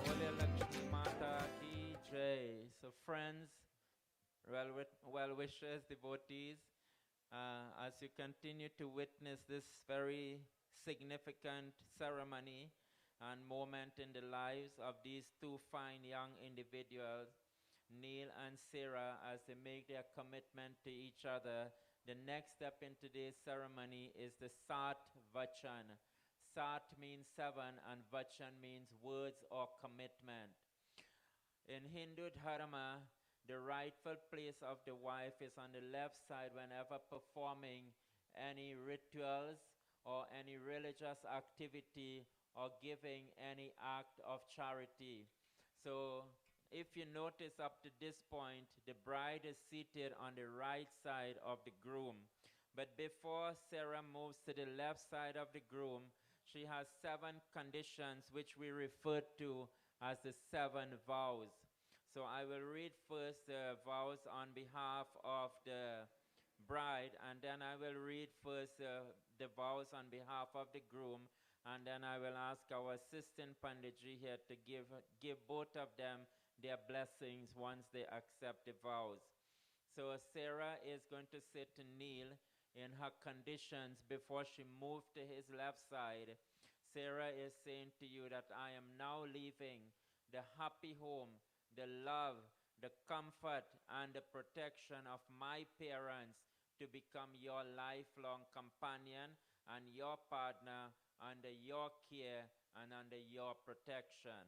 Bole Lakshmi Mata Ki Jai. So, friends, well wishers, devotees, as you continue to witness this very significant ceremony and moment in the lives of these two fine young individuals, Neil and Sarah, as they make their commitment to each other, the next step in today's ceremony is the Sat Vachan. Sat means seven, and Vachan means words or commitment. In Hindu Dharma, the rightful place of the wife is on the left side whenever performing any rituals or any religious activity or giving any act of charity. So, if you notice up to this point, the bride is seated on the right side of the groom. But before Sarah moves to the left side of the groom, she has seven conditions which we refer to as the seven vows. So I will read first the vows on behalf of the bride, and then I will read first the vows on behalf of the groom, and then I will ask our assistant Panditji here to give both of them their blessings once they accept the vows. So Sarah is going to say to Neil in her conditions before she moved to his left side. Sarah is saying to you that I am now leaving the happy home, the love, the comfort, and the protection of my parents to become your lifelong companion and your partner under your care and under your protection.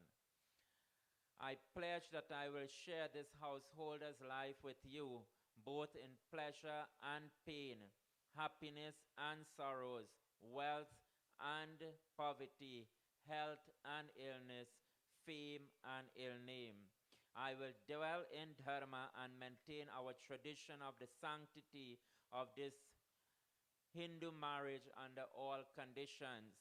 I pledge that I will share this householder's life with you, both in pleasure and pain, happiness and sorrows, wealth and poverty, health and illness, fame and ill name. I will dwell in dharma and maintain our tradition of the sanctity of this Hindu marriage under all conditions.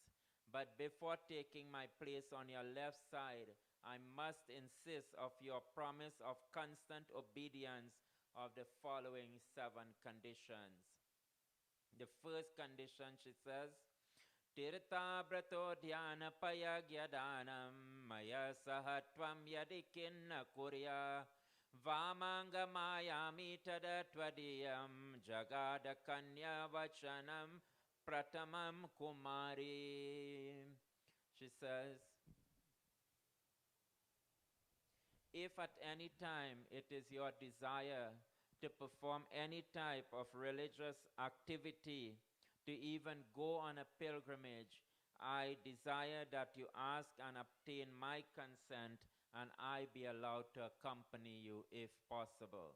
But before taking my place on your left side, I must insist of your promise of constant obedience of the following 7 conditions. The first condition, she says, Tirtha brato dhyana payagyadanam maya sahatvam yadikinna kurya Vamanga mayami tadatvadiyam jagada kanya vachanam pratamam kumari. She says, if at any time it is your desire to perform any type of religious activity, to even go on a pilgrimage, I desire that you ask and obtain my consent and I be allowed to accompany you if possible.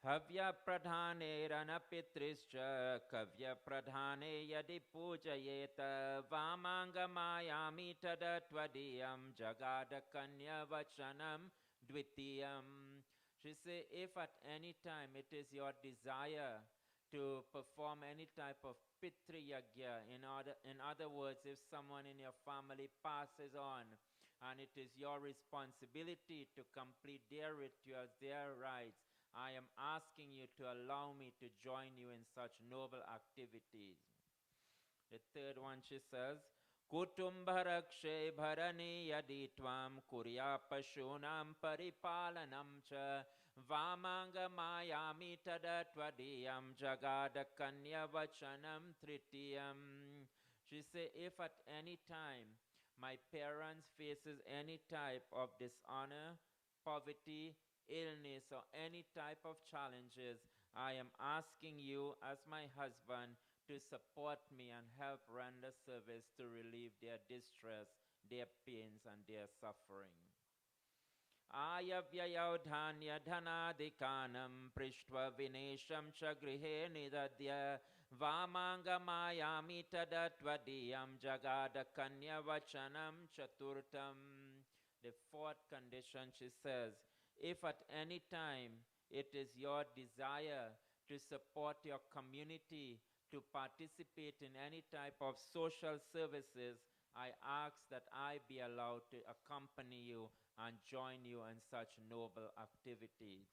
Havya pradhane ranapitrischa kavya pradhane yadi pujayeta vamanga mayami tadatvadiyam jagada kanya vachanam dvitiyam. She says, if at any time it is your desire to perform any type of pitri yagya, in other words, if someone in your family passes on, and it is your responsibility to complete their rituals, their rites, I am asking you to allow me to join you in such noble activities. The third one, she says, Kutumbharakshe bharani yadi tvam kurya pashunam paripalanam cha vamanga mayami tadatvadiyam jagada kanya vachanam tritiyam. She said, if at any time my parents faces any type of dishonor, poverty, illness, or any type of challenges, I am asking you as my husband to support me and help render service to relieve their distress, their pains, and their suffering. Ayavyayau dhanya dhanadikanam prishtva vinesham cha grihe nidadya vamanga mayami tadatvadiyam jagada kanya vachanam chaturtam. The fourth condition, she says, if at any time it is your desire to support your community, to participate in any type of social services, I ask that I be allowed to accompany you and join you in such noble activities.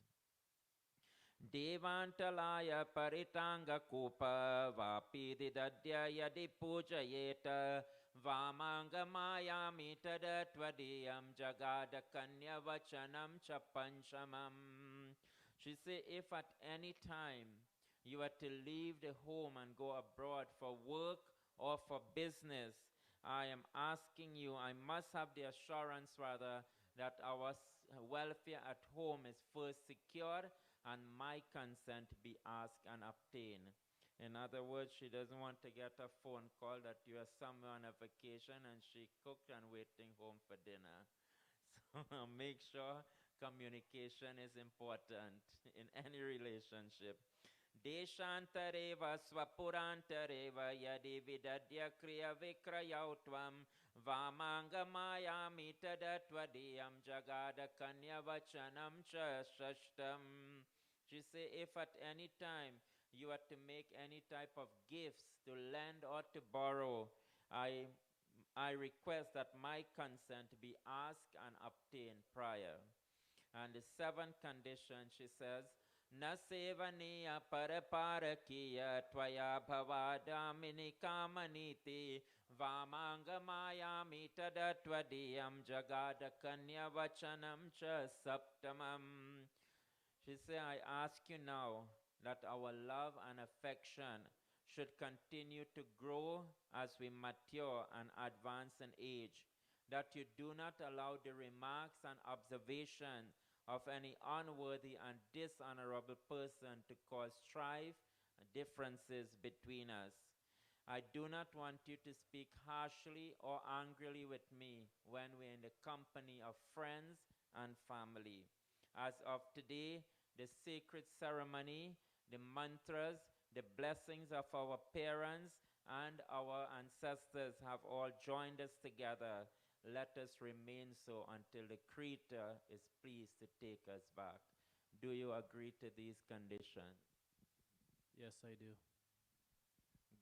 Devantalaya paritanga kupa vapi didadya yadi pujayeta vamanga mayami tadatvadiyam jagada kanya vachanam chapanchamam. She said, if at any time you are to leave the home and go abroad for work or for business, I am asking you, I must have the assurance rather that our welfare at home is first secured and my consent be asked and obtained. In other words, she doesn't want to get a phone call that you are somewhere on a vacation and she cooked and waiting home for dinner. So make sure communication is important in any relationship. Deshantareva swapurantareva yadi vidadya kriya vikrayauttvam vamanga mayami tadatvadiyam jagada kanya vachanam cha shashtam. She say, if at any time you are to make any type of gifts, to lend or to borrow, I request that my consent be asked and obtained prior. And the seventh condition, she says, Na sevaniya paraparakiya tvaya bhavadamini kamaniti vamanga mayami tadatvadiyam jagada kanya vachanam cha saptamam. She said, I ask you now that our love and affection should continue to grow as we mature and advance in age, that you do not allow the remarks and observation of any unworthy and dishonorable person to cause strife and differences between us. I do not want you to speak harshly or angrily with me when we're in the company of friends and family. As of today, the sacred ceremony, the mantras, the blessings of our parents and our ancestors have all joined us together. let us remain so until the Creator is pleased to take us back. Do you agree to these conditions? Yes, I do.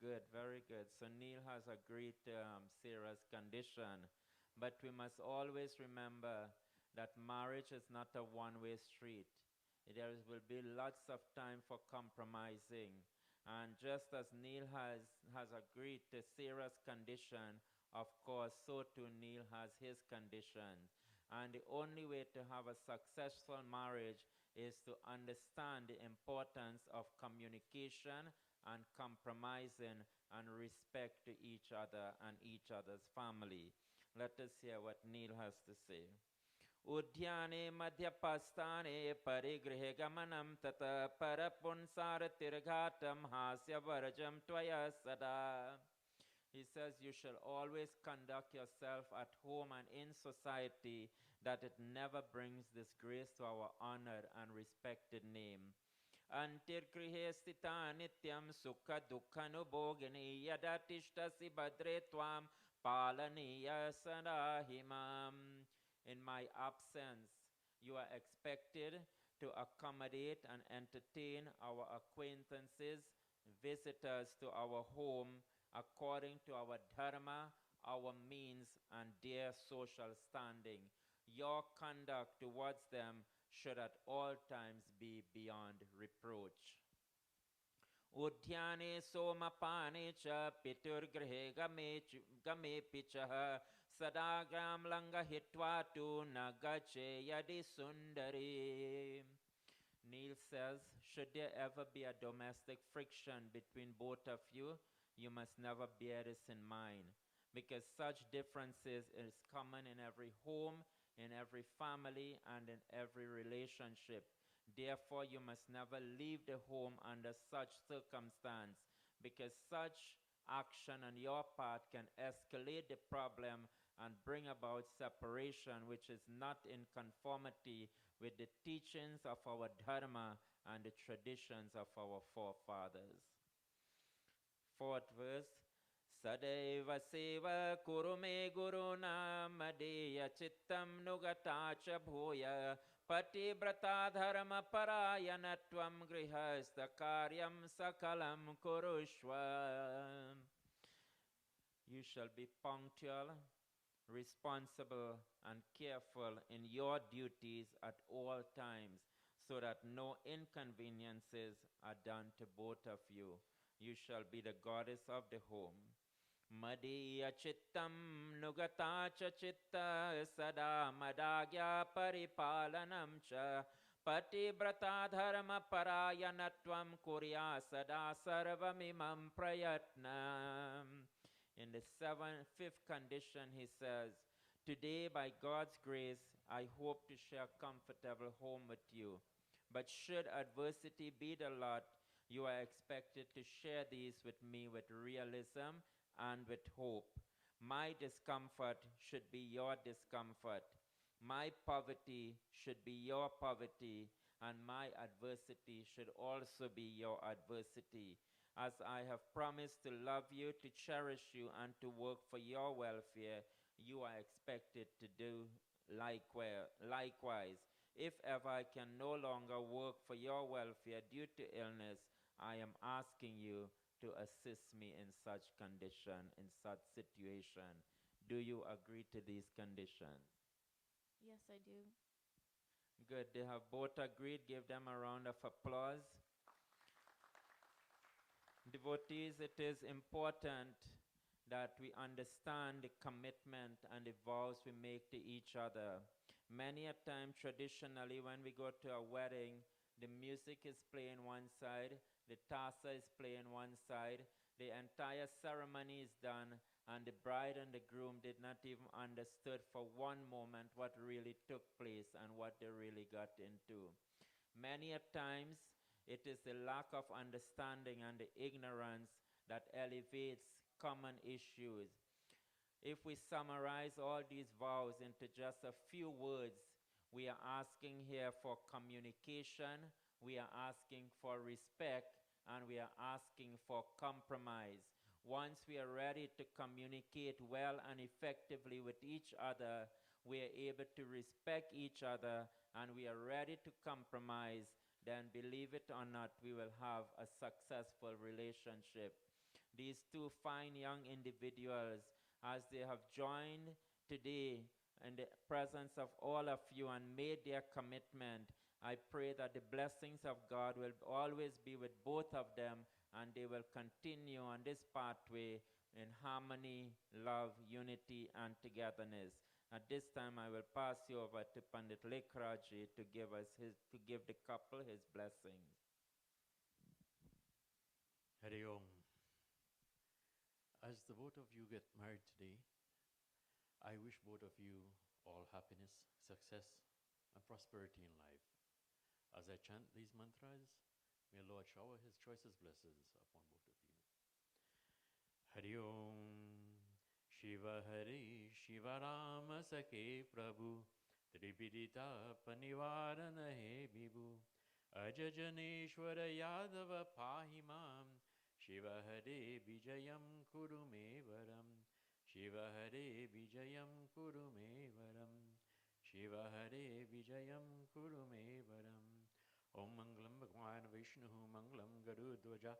Good, very good. So Neil has agreed to Sarah's condition, but we must always remember that marriage is not a one-way street. There will be lots of time for compromising. And just as Neil has agreed to Sarah's condition, of course, so too Neil has his condition. And the only way to have a successful marriage is to understand the importance of communication and compromising and respect to each other and each other's family. Let us hear what Neil has to say. उद्याने मध्यपस्थाने परिगृहे गमनं तत परपुंसारतिर्घातं हास्यवर्जं त्वया सदा. He says you shall always conduct yourself at home and in society that it never brings disgrace to our honored and respected name. Antirgrihe stita nityam sukha dukhanubhogini yadatishtasि badre tvam palaniya sadahimam. In my absence, you are expected to accommodate and entertain our acquaintances, visitors to our home, according to our dharma, our means, and their social standing. Your conduct towards them should at all times be beyond reproach. उद्याने सोमपाने च पितुर्गृहे गमे पिचः सदा ग्राम लङ्घयित्वा तु न गच्छे यदि सुन्दरी. Neil says, should there ever be a domestic friction between both of you, you must never bear this in mind, because such differences is common in every home, in every family, and in every relationship. Therefore, you must never leave the home under such circumstance, because such action on your part can escalate the problem and bring about separation, which is not in conformity with the teachings of our dharma and the traditions of our forefathers. Fourth verse. Sadaiva seva kurume guruna madeya chittam nugata cha bhuya patibrata dharma parayanatvam grihastha karyam sakalam kurushva. You shall be punctual, responsible, and careful in your duties at all times, so that no inconveniences are done to both of you. You shall be the goddess of the home. Madiya chittam nugata cha chitta sada madagya paripalanam cha patibrata dharma parayanatvam kurya sada sarvamimam prayatnam. In the fifth condition, he says, today, by God's grace, I hope to share a comfortable home with you. But should adversity be the lot, you are expected to share these with me with realism and with hope. My discomfort should be your discomfort. My poverty should be your poverty, and my adversity should also be your adversity. As I have promised to love you, to cherish you, and to work for your welfare, you are expected to do likewise. If ever I can no longer work for your welfare due to illness, I am asking you to assist me in such condition, in such situation. Do you agree to these conditions? Yes, I do. Good, they have both agreed. Give them a round of applause. Devotees, it is important that we understand the commitment and the vows we make to each other. Many a time, traditionally, when we go to a wedding, the music is playing one side, the tassa is playing one side, the entire ceremony is done, and the bride and the groom did not even understood for one moment what really took place and what they really got into. Many a times, it is the lack of understanding and the ignorance that elevates common issues. If we summarize all these vows into just a few words, we are asking here for communication, we are asking for respect, and we are asking for compromise. Once we are ready to communicate well and effectively with each other, we are able to respect each other, and we are ready to compromise, then believe it or not, we will have a successful relationship. These two fine young individuals, as they have joined today in the presence of all of you and made their commitment, I pray that the blessings of God will always be with both of them, and they will continue on this pathway in harmony, love, unity, and togetherness. At this time, I will pass you over to Pandit Lekraji to give the couple his blessings. Hari Om. As the both of you get married today, I wish both of you all happiness, success, and prosperity in life. As I chant these mantras, may Lord shower His choicest blessings upon both of you. Hari Om. Shiva Hari Shiva Rama Sakhe Prabhu Tripidita Panivarana He Bibhu Ajajaneshwara Yadava Pahimam Shiva Hare Vijayam Kurume Varam Shiva Hare Vijayam Kurume Varam Shiva Hare Vijayam Kurume Varam Om Mangalam Bhagwan Vishnu Mangalam Garudvaja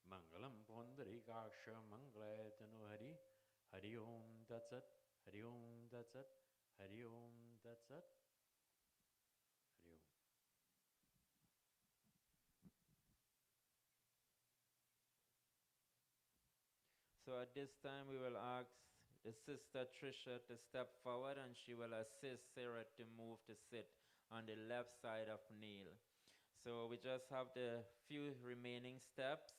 Mangalam Pondarikaksha Mangalatanu Hari Hari Om Tat Sat, Hari Om Tat Sat, Hari Om Tat Sat, Hari Om. So at this time, we will ask the sister Trisha to step forward, and she will assist Sarah to move to sit on the left side of Neil. So we just have the few remaining steps.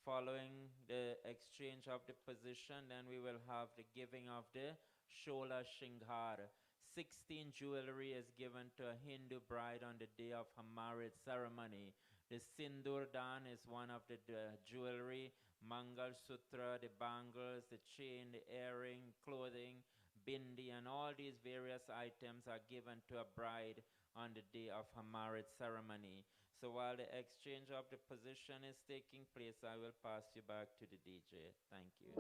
Following the exchange of the position, then we will have the giving of the Shola Shinghar. 16 jewelry is given to a Hindu bride on the day of her marriage ceremony. The Sindur Dan is one of the jewelry, Mangal Sutra, the bangles, the chain, the earring, clothing, bindi, and all these various items are given to a bride on the day of her marriage ceremony. So while the exchange of the position is taking place, I will pass you back to the DJ. Thank you.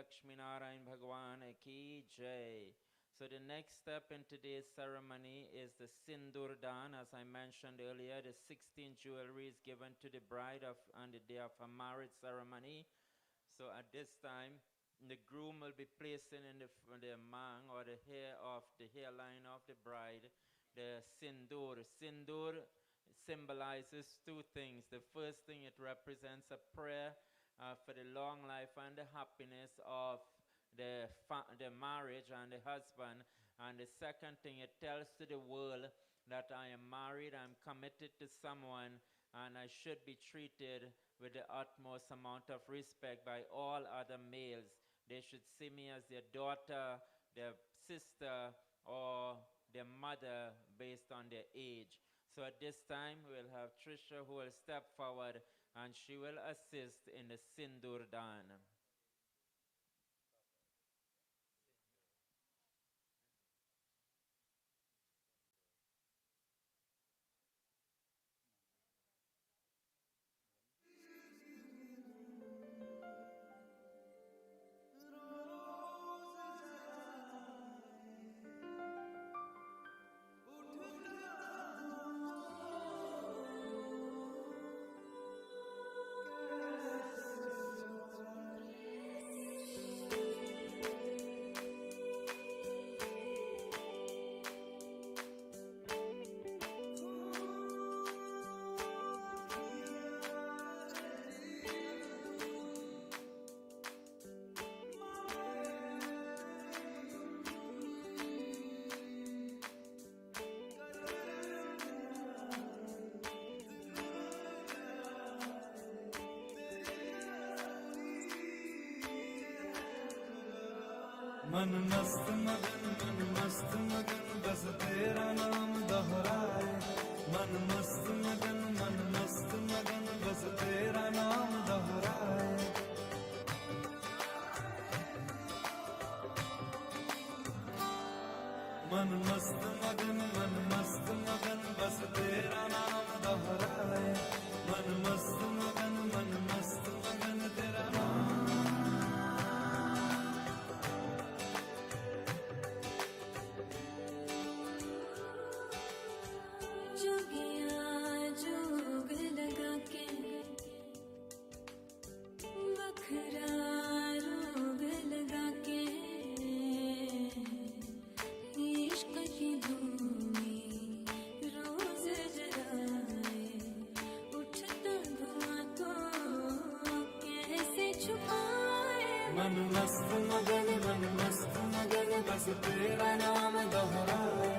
Lakshmi Narayan Bhagwan ki jai. So the next step in today's ceremony is the Sindur Dan. As I mentioned earlier, the 16 jewelry is given to the bride on the day of her marriage ceremony. So at this time, the groom will be placing in the mang or the hairline of the bride, the sindur. Sindur symbolizes two things. The first thing, it represents a prayer for the long life and the happiness of the marriage and the husband. And the second thing, it tells to the world that I am married, I'm committed to someone, and I should be treated with the utmost amount of respect by all other males. They should see me as their daughter, their sister, or their mother based on their age. So at this time, we'll have Trisha who will step forward and she will assist in the Sindur Dan. मन मस्त मगन बस तेरा नाम दोहराए मन मस्त मगन बस तेरा नाम दोहराए मन मस्त मगन बस तेरा नाम दोहराए मन मस्त मगन तेरा नाम जोगिया जोग लगा के बखरा रोग लगा के इश्क की भूमि रोज जलाए उठता धुआं तो कैसे छुपाए मन मस्त मगन बस तेरा नाम दोहराए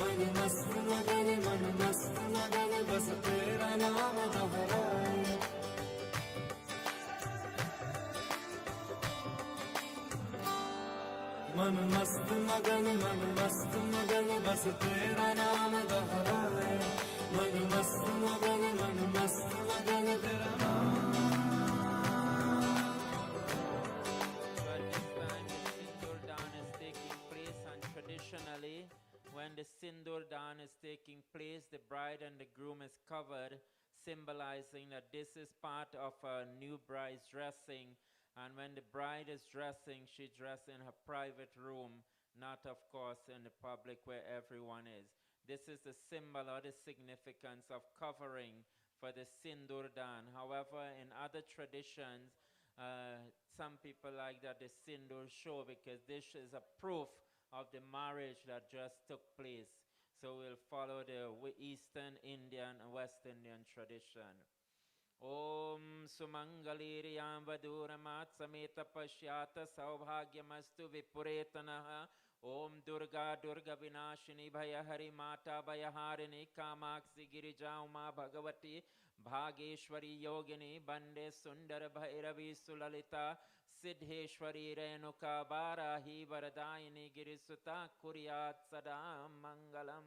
मन मस्त मगन बस तेरा नाम दोहराए मन मस्त मगन बस तेरा नाम दोहराए मन मस्त मगन तेरा नाम So at this time, the Sindur Dan is taking place, and traditionally, when the Sindur Dan is taking place, the bride and the groom is covered, symbolizing that this is part of a new bride's dressing. And when the bride is dressing, she dresses in her private room, not, of course, in the public where everyone is. This is the symbol or the significance of covering for the Sindur Dan. However, in other traditions, some people like that the Sindur show because this is a proof of the marriage that just took place. So we'll follow the Eastern Indian and West Indian tradition. Om Sumangaliriyam Vaduramat Sameta Pashyata Saubhagyamastu Vipuretanaha Om Durga Durga Vinashini Bhayahari Mata Bhayaharini Kamakshi Girija Uma Bhagavati Bhageshwari Yogini Bande Sundara Bhairavi Sulalita Siddheshwari Renuka Barahi Varadayini Girisuta Kuryat Sada Mangalam.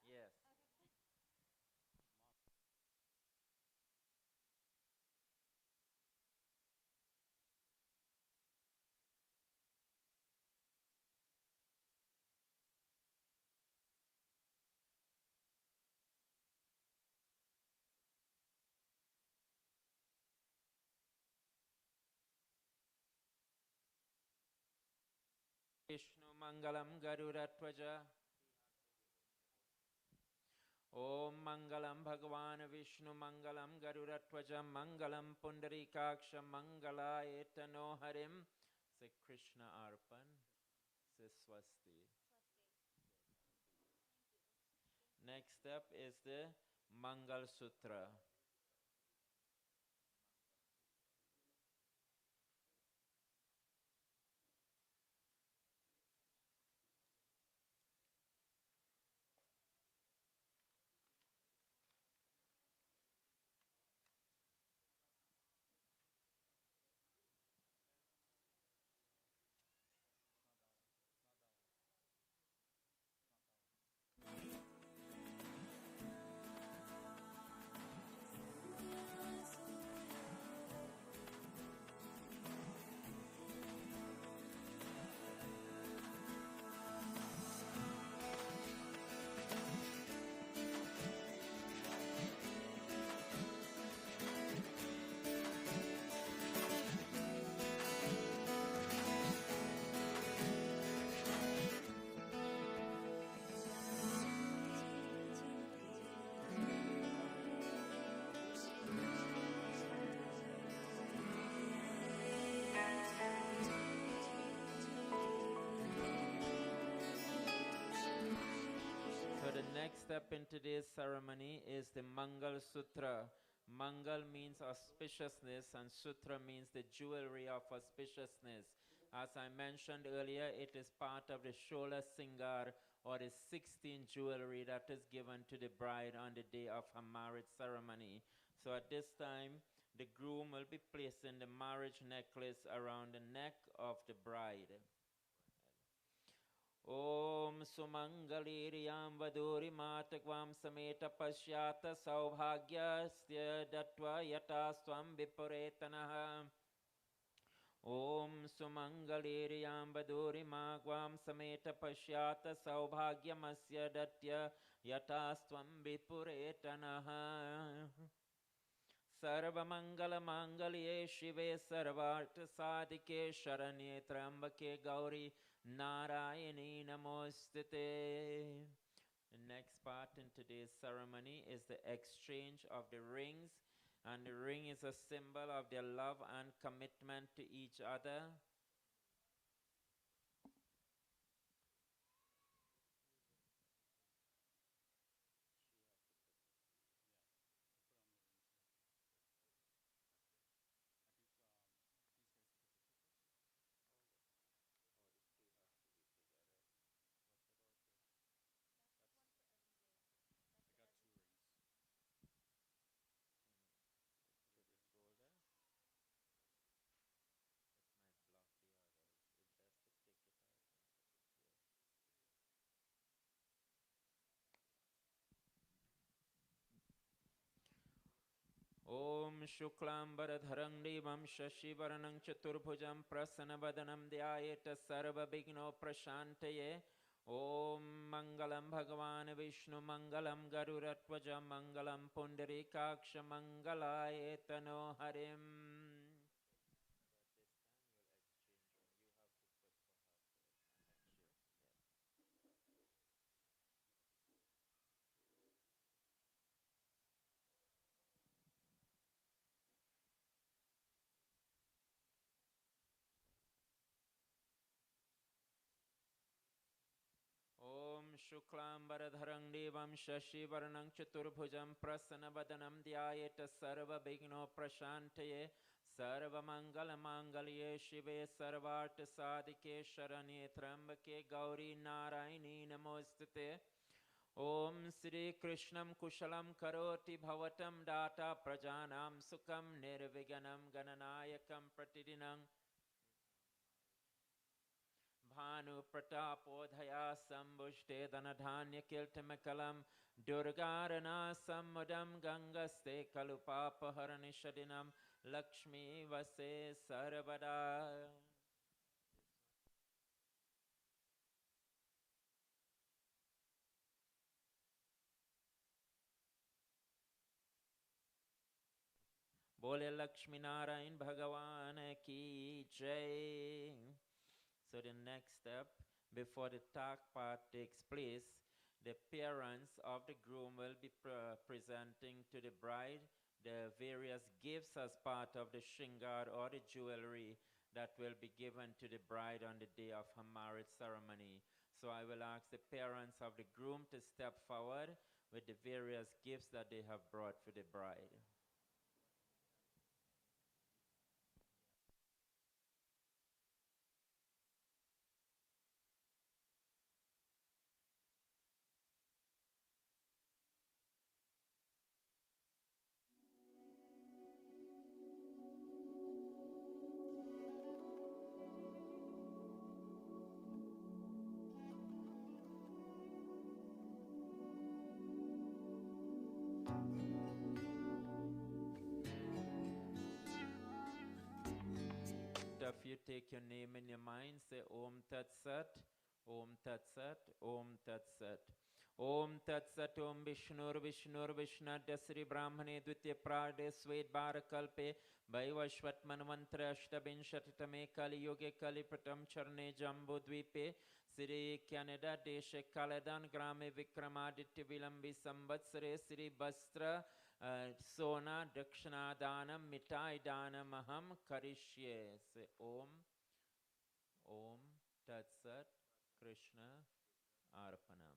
Yes. Vishnu Mangalam Garudatvaja. Om Mangalam Bhagavan Vishnu Mangalam Garudatvaja Mangalam Pundarikaksha Mangala Etano Harim. Say Krishna Arpan. Say Swasti. Next step is the Mangal Sutra. So the next step in today's ceremony is the Mangal Sutra. Mangal means auspiciousness and Sutra means the jewelry of auspiciousness. As I mentioned earlier, it is part of the Shola Singar or the 16 jewelry that is given to the bride on the day of her marriage ceremony. So at this time, the groom will be placing the marriage necklace around the neck of the bride. Om Sumangaliriyam Vaduri Matakvam Sameta Pashyata Saubhagyasya Datva Yataswam Vipuretanaha. Om Sumangaliriyam Vaduri Magvam Sameta Pashyata Saubhagyamasya Datya Yataswam Vipuretanaha. Sarvamangala Mangalye Shive Sarvartha Sadike Sharanye Trambake Gauri Narayani Namostute. The next part in today's ceremony is the exchange of the rings, and the ring is a symbol of their love and commitment to each other. Om Shuklam Baradharang Devam Shashivaranang Chaturbhujam Prasanavadanam Dhyayeta Sarva Bigno Prashantaye. Om Mangalam Bhagavan Vishnu Mangalam Garuratvaja Mangalam Pundarikaksha Mangalayetano Harim. Shuklam Baradharang Devam Shashivaranang Chaturbhujam Prasanavadanam Dhyayeta Sarva Bigno Prashantaye Sarva Mangala Mangalye Shive Sarvartha Sadike Sharanye Trambake Gauri Narayani Namostute. Om Sri Krishnam Kushalam Karoti Bhavatam Data Prajanam Sukham Nirviganam Gananayakam Pratidinam Bhanu Pratapodhaya Sambushte Dhanadhanya Kiltamakalam Durgarana Sammudam Gangaste Kalupapaharanishadinam Lakshmi Vase Sarvada. Bole Lakshmi Narayan Bhagavan ki Jai. So the next step, before the talk part takes place, the parents of the groom will be presenting to the bride the various gifts as part of the shingard or the jewelry that will be given to the bride on the day of her marriage ceremony. So I will ask the parents of the groom to step forward with the various gifts that they have brought for the bride. Of you take your name in your mind, say Om Tat Sat, Om Tat Sat, Om Tat Sat. Om Tat Sat, Om Vishnur Vishnur Vishnadya Sri Brahmane Dvitya Prade Sved Bharakalpe Vaivashvat Manvantra Ashtabhinshatitame Kali Yoge Kali Pratam Charne Jambu Dvipe Sri Canada Deshe Kaladan Grame Vikramaditya Vilambi Samvatsare Sri Bastra Sona Dakshanadhanam Mitai Dhanam Aham Karishye. Say Om, Om Tat Sat Krishna Arpanam.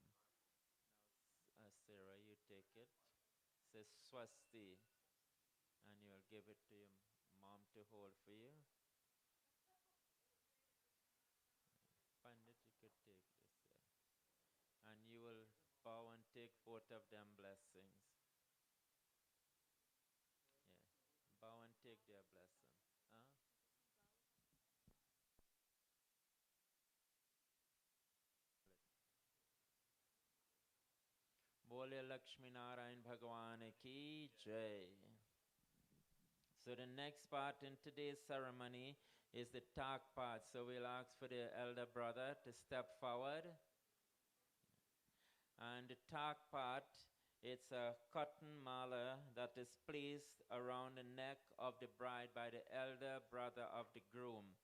Sarah, you take it. Say Swasti, and you'll give it to your mom to hold for you. Pandit, you could take this. Yeah. And you will bow and take both of them blessings. Bow and take their blessing. Huh? Bole Lakshmi Narayan Bhagwan ki jai. So the next part in today's ceremony is the talk part. So we'll ask for the elder brother to step forward. And the talk part, it's a cotton mala that is placed around the neck of the bride by the elder brother of the groom.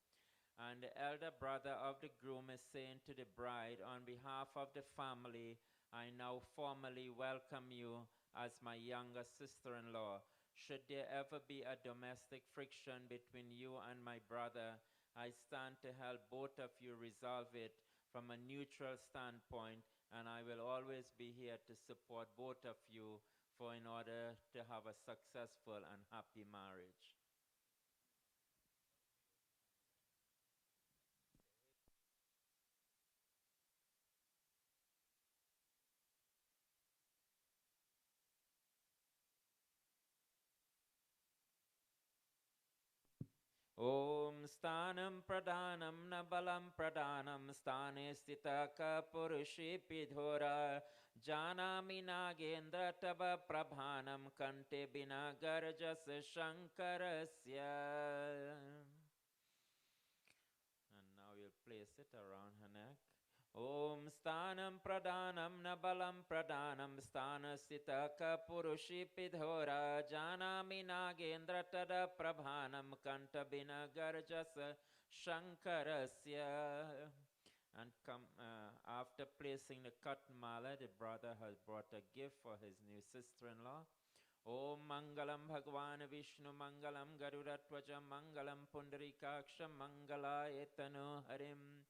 And the elder brother of the groom is saying to the bride, on behalf of the family, I now formally welcome you as my younger sister-in-law. Should there ever be a domestic friction between you and my brother, I stand to help both of you resolve it from a neutral standpoint, and I will always be here to support both of you in order to have a successful and happy marriage. Om Stanam Pradhanam Nabalam Pradhanam Stane Stita Purushi Pidhora Janami Nagendra Tava Prabhanam Kante Bina Garjas Shankarasya. And now we'll place it around her neck. Om Stanam Pradhanam Nabalam Pradhanam Stana Sitaka Purushi Pidhora Janami Nagendra Tada Prabhanam Kantabina Garjasa Shankarasya. And after placing the cotton mala, the brother has brought a gift for his new sister-in-law. Om Mangalam Bhagwan Vishnu Mangalam Garudatwaja Mangalam Pundarikaksha Mangala Etanu Harim.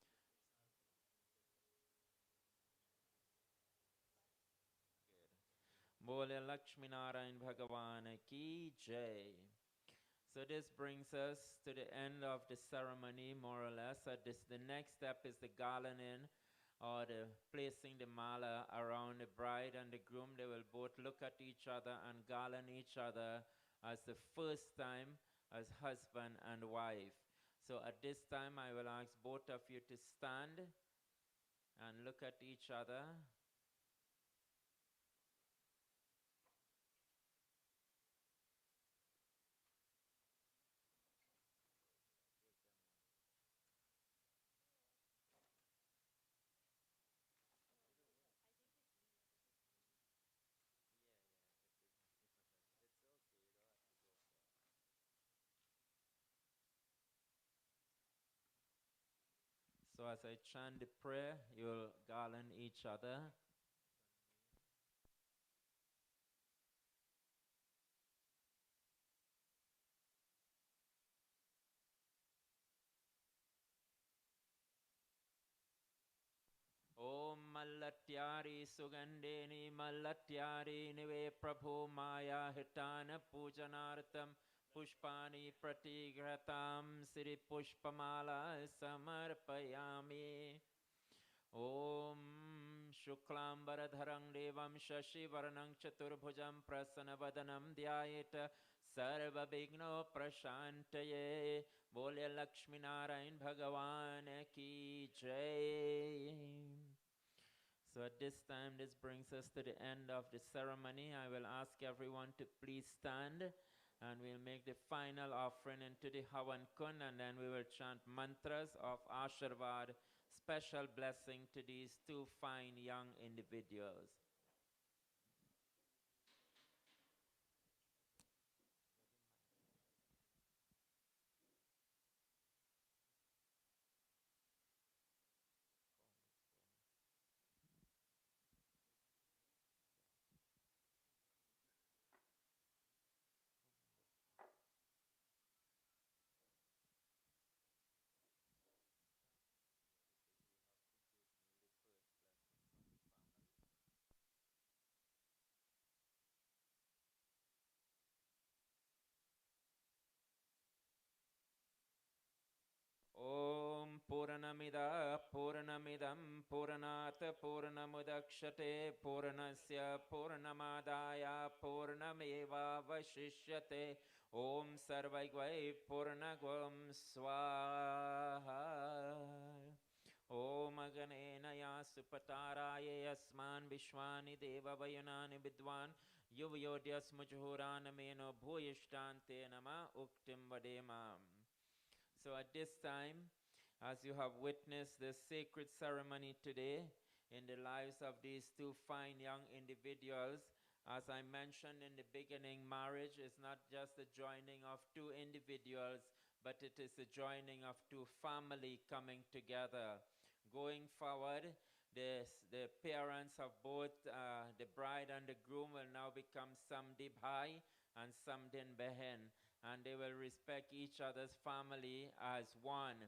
Bole Lakshmi Narayan Bhagavan ki jai. So this brings us to the end of the ceremony, more or less. The next step is the garlanding, or the placing the mala around the bride and the groom. They will both look at each other and garland each other as the first time as husband and wife. So at this time, I will ask both of you to stand and look at each other. So So as I chant the prayer, you'll garland each other. Om Mallatyari Sugandeni Mallatyari Nive Prabhu Maya Hitana Pujanartam Pushpani Pratigratam Siri Pushpamala Samarpayami Om Shuklambaradharang Devam Shashi Varanang Chaturbhujam Prasanavadanam Dhyayeta Sarva Bigno Prashantaye Bolya Lakshmi Narayan Bhagavan Ki Jai. So at this time, this brings us to the end of the ceremony. I will ask everyone to please stand, and we'll make the final offering into the Havan Kun, and then we will chant mantras of Ashirvad, special blessing to these two fine young individuals. Om Puranamida Puranamidam Puranat Puranamudakshate Puranasya Puranamadaya Puranameva Vashishyate Om Sarvaigvai Puranagvam Swaha Om Aganenaya Supataraya Yasman Vishwani Deva Vayanani Vidwan Yuvayodyas Mujhuranameno Bhuyishtante Nama Uktim Vademam. So at this time, as you have witnessed the sacred ceremony today in the lives of these two fine young individuals, as I mentioned in the beginning, marriage is not just the joining of two individuals, but it is the joining of two families coming together. Going forward, the parents of both the bride and the groom will now become Samdi Bhai and Samdin Behen, and they will respect each other's family as one.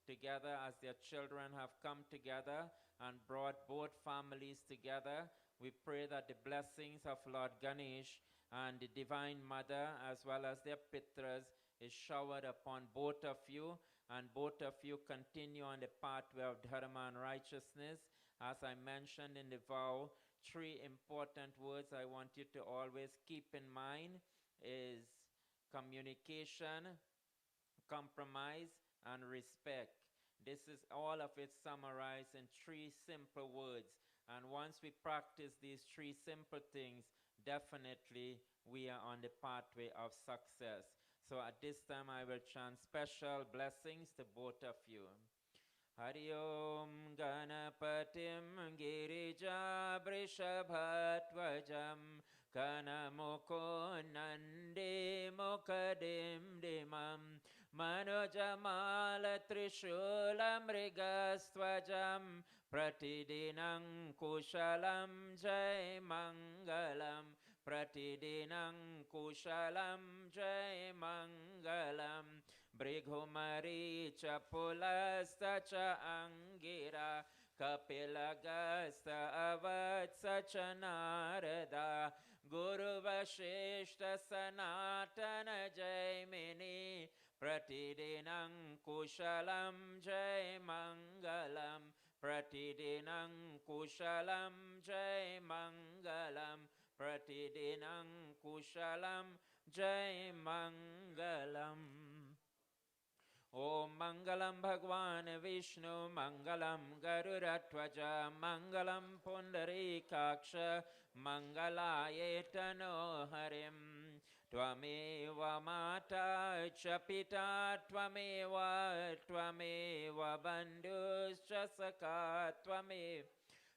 Together, as their children have come together and brought both families together, we pray that the blessings of Lord Ganesh and the Divine Mother, as well as their Pitras, is showered upon both of you, and both of you continue on the pathway of Dharma and righteousness. As I mentioned in the vow, three important words I want you to always keep in mind is communication, compromise, and respect. This is all of it summarized in three simple words. And once we practice these three simple things, definitely we are on the pathway of success. So at this time, I will chant special blessings to both of you. Hari Om Ganapatim Girija Vrishabhatvajam Kanamoko Nandi Mokadim Dimam Manojamala Trishulam Rigastvajam Pratidinang Kushalam Jai Mangalam Pratidinang Kushalam Jai Mangalam Brigumari Chapulasta Cha Angira Kapilagasta Avatsa Chanarada Guru Vashishta Sanatana Jaimini Pratidinang Kushalam Jai Mangalam Pratidinang Kushalam Jai Mangalam Pratidinang Kushalam Jai Mangalam Om Mangalam Bhagwan Vishnu Mangalam Garudatwaja Mangalam Pundarikaksha Mangalayetano Harim Tvameva Mata Chapita Tvameva Bandhuscha Saka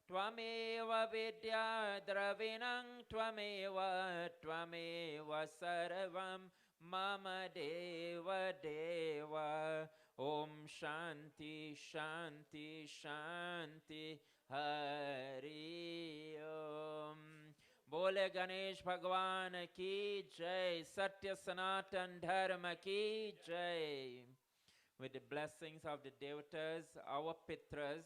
Tvameva Vidya Dravinang Tvameva Sarvam Mama Deva Deva Om Shanti Shanti Shanti Hari Om. Bole Ganesh Bhagwan ki jai, Satya Sanatan Dharma ki jai. With the blessings of the devatas, our pitras,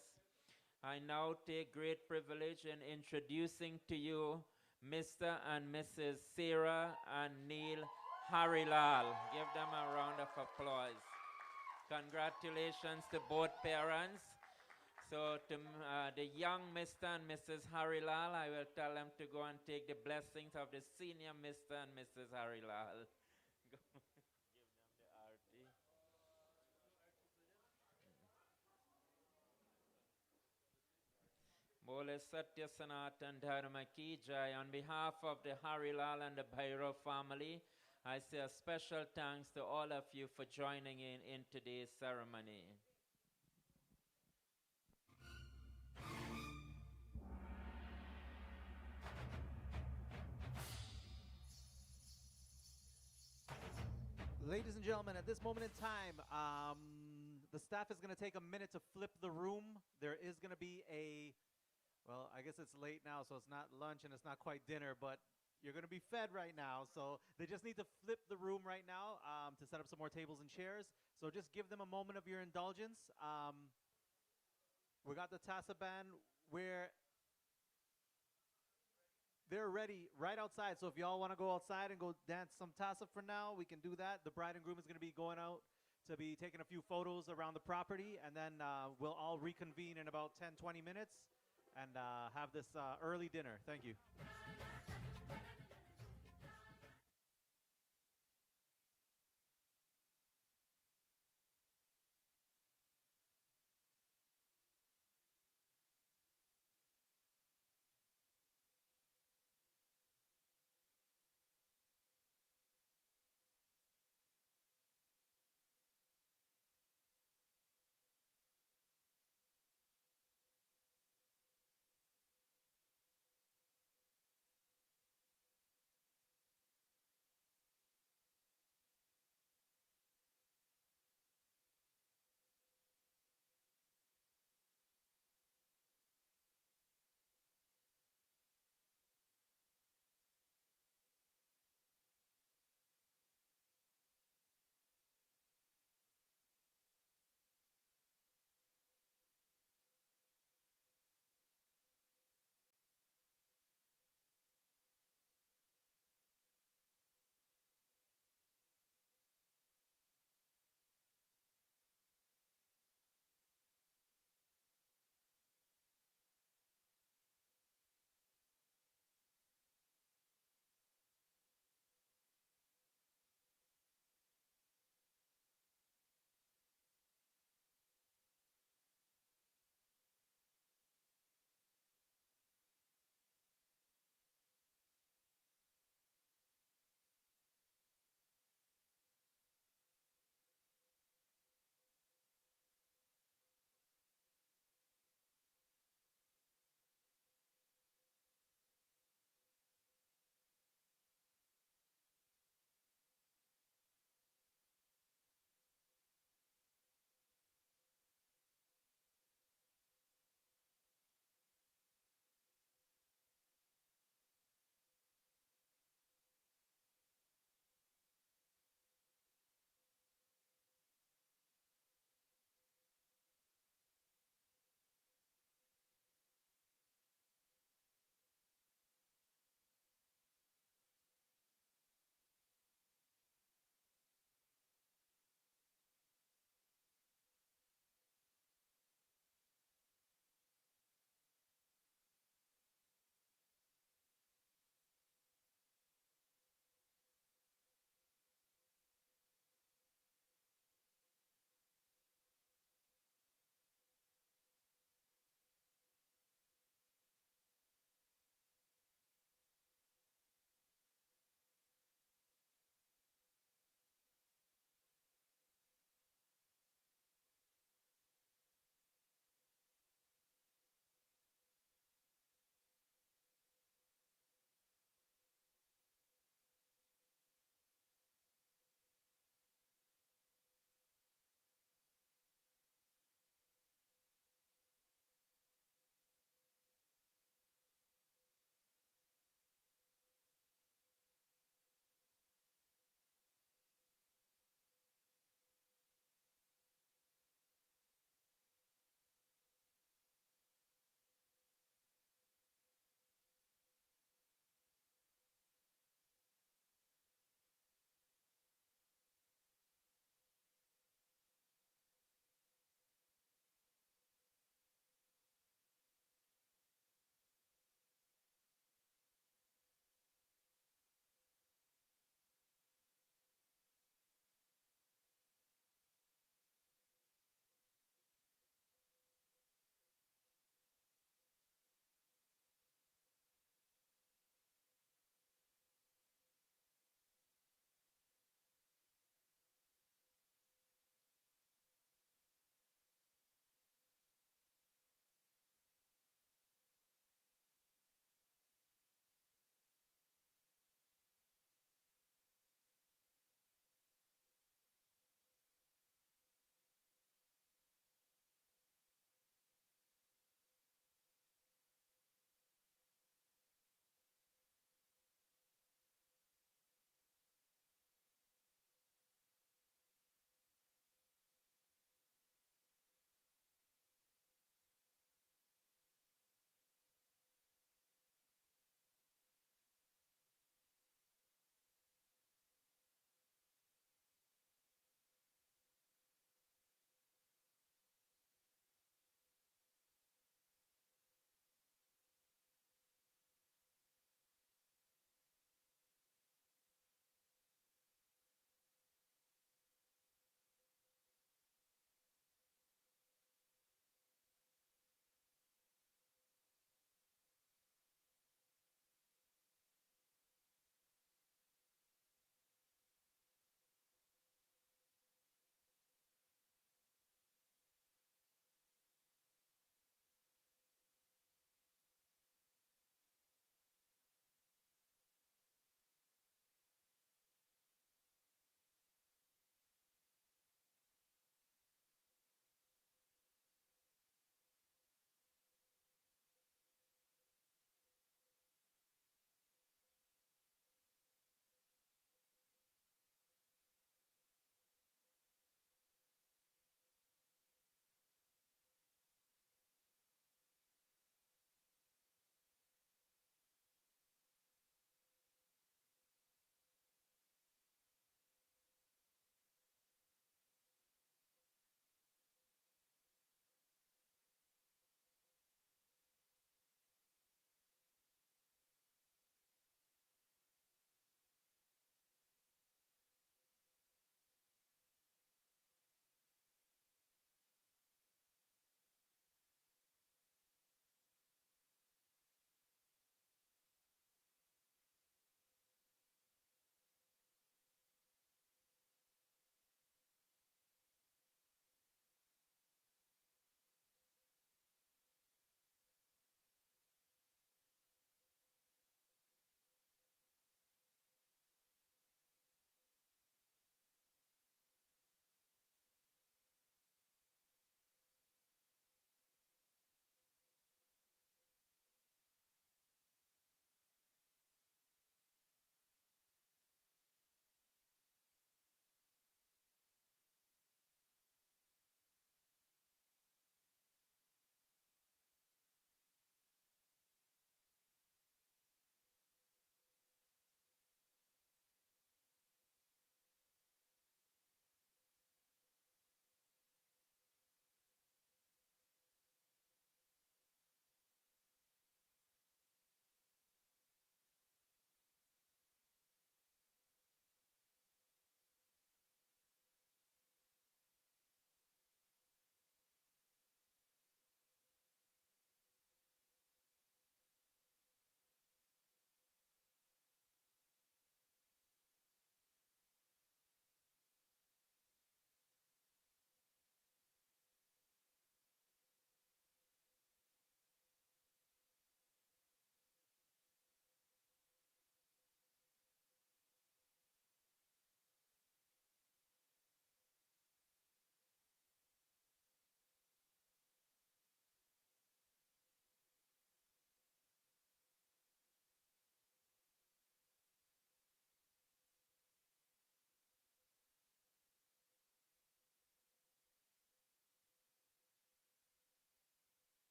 I now take great privilege in introducing to you Mr. and Mrs. Sarah and Neil Harilal. Give them a round of applause. Congratulations to both parents. So to the young Mr. and Mrs. Harilal, I will tell them to go and take the blessings of the senior Mr. and Mrs. Harilal. Give them the arti. Bole Satya Sanatan Dharma Ki Jai. On behalf of the Harilal and the Bhairav family, I say a special thanks to all of you for joining in today's ceremony. Ladies and gentlemen, at this moment in time, the staff is going to take a minute to flip the room. There is going to be well, I guess it's late now, so it's not lunch and it's not quite dinner, but you're going to be fed right now. So they just need to flip the room right now to set up some more tables and chairs. So just give them a moment of your indulgence. We got the Tassa band where they're ready right outside. So if y'all want to go outside and go dance some Tassa for now, we can do that. The bride and groom is going to be going out to be taking a few photos around the property, and then we'll all reconvene in about 10, 20 minutes and have this early dinner. Thank you.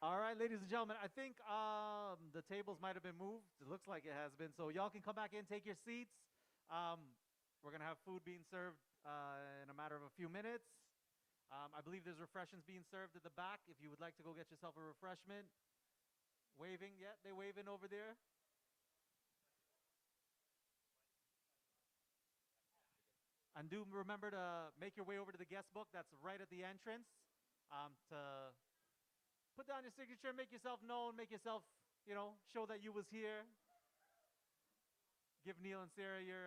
All right, ladies and gentlemen, I think the tables might have been moved. It looks like it has been. So y'all can come back in, take your seats. We're going to have food being served in a matter of a few minutes. I believe there's refreshments being served at the back. If you would like to go get yourself a refreshment. Waving, yeah, they waving over there. And do remember to make your way over to the guest book that's right at the entrance to put down your signature, make yourself known, make yourself, show that you was here. Give Neil and Sarah your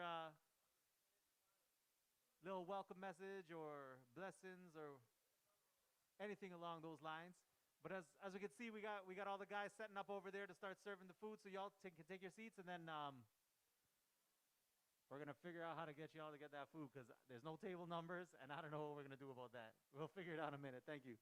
little welcome message or blessings or anything along those lines. But as we can see, we got all the guys setting up over there to start serving the food, so y'all can take your seats, and then we're going to figure out how to get y'all to get that food because there's no table numbers, and I don't know what we're going to do about that. We'll figure it out in a minute. Thank you.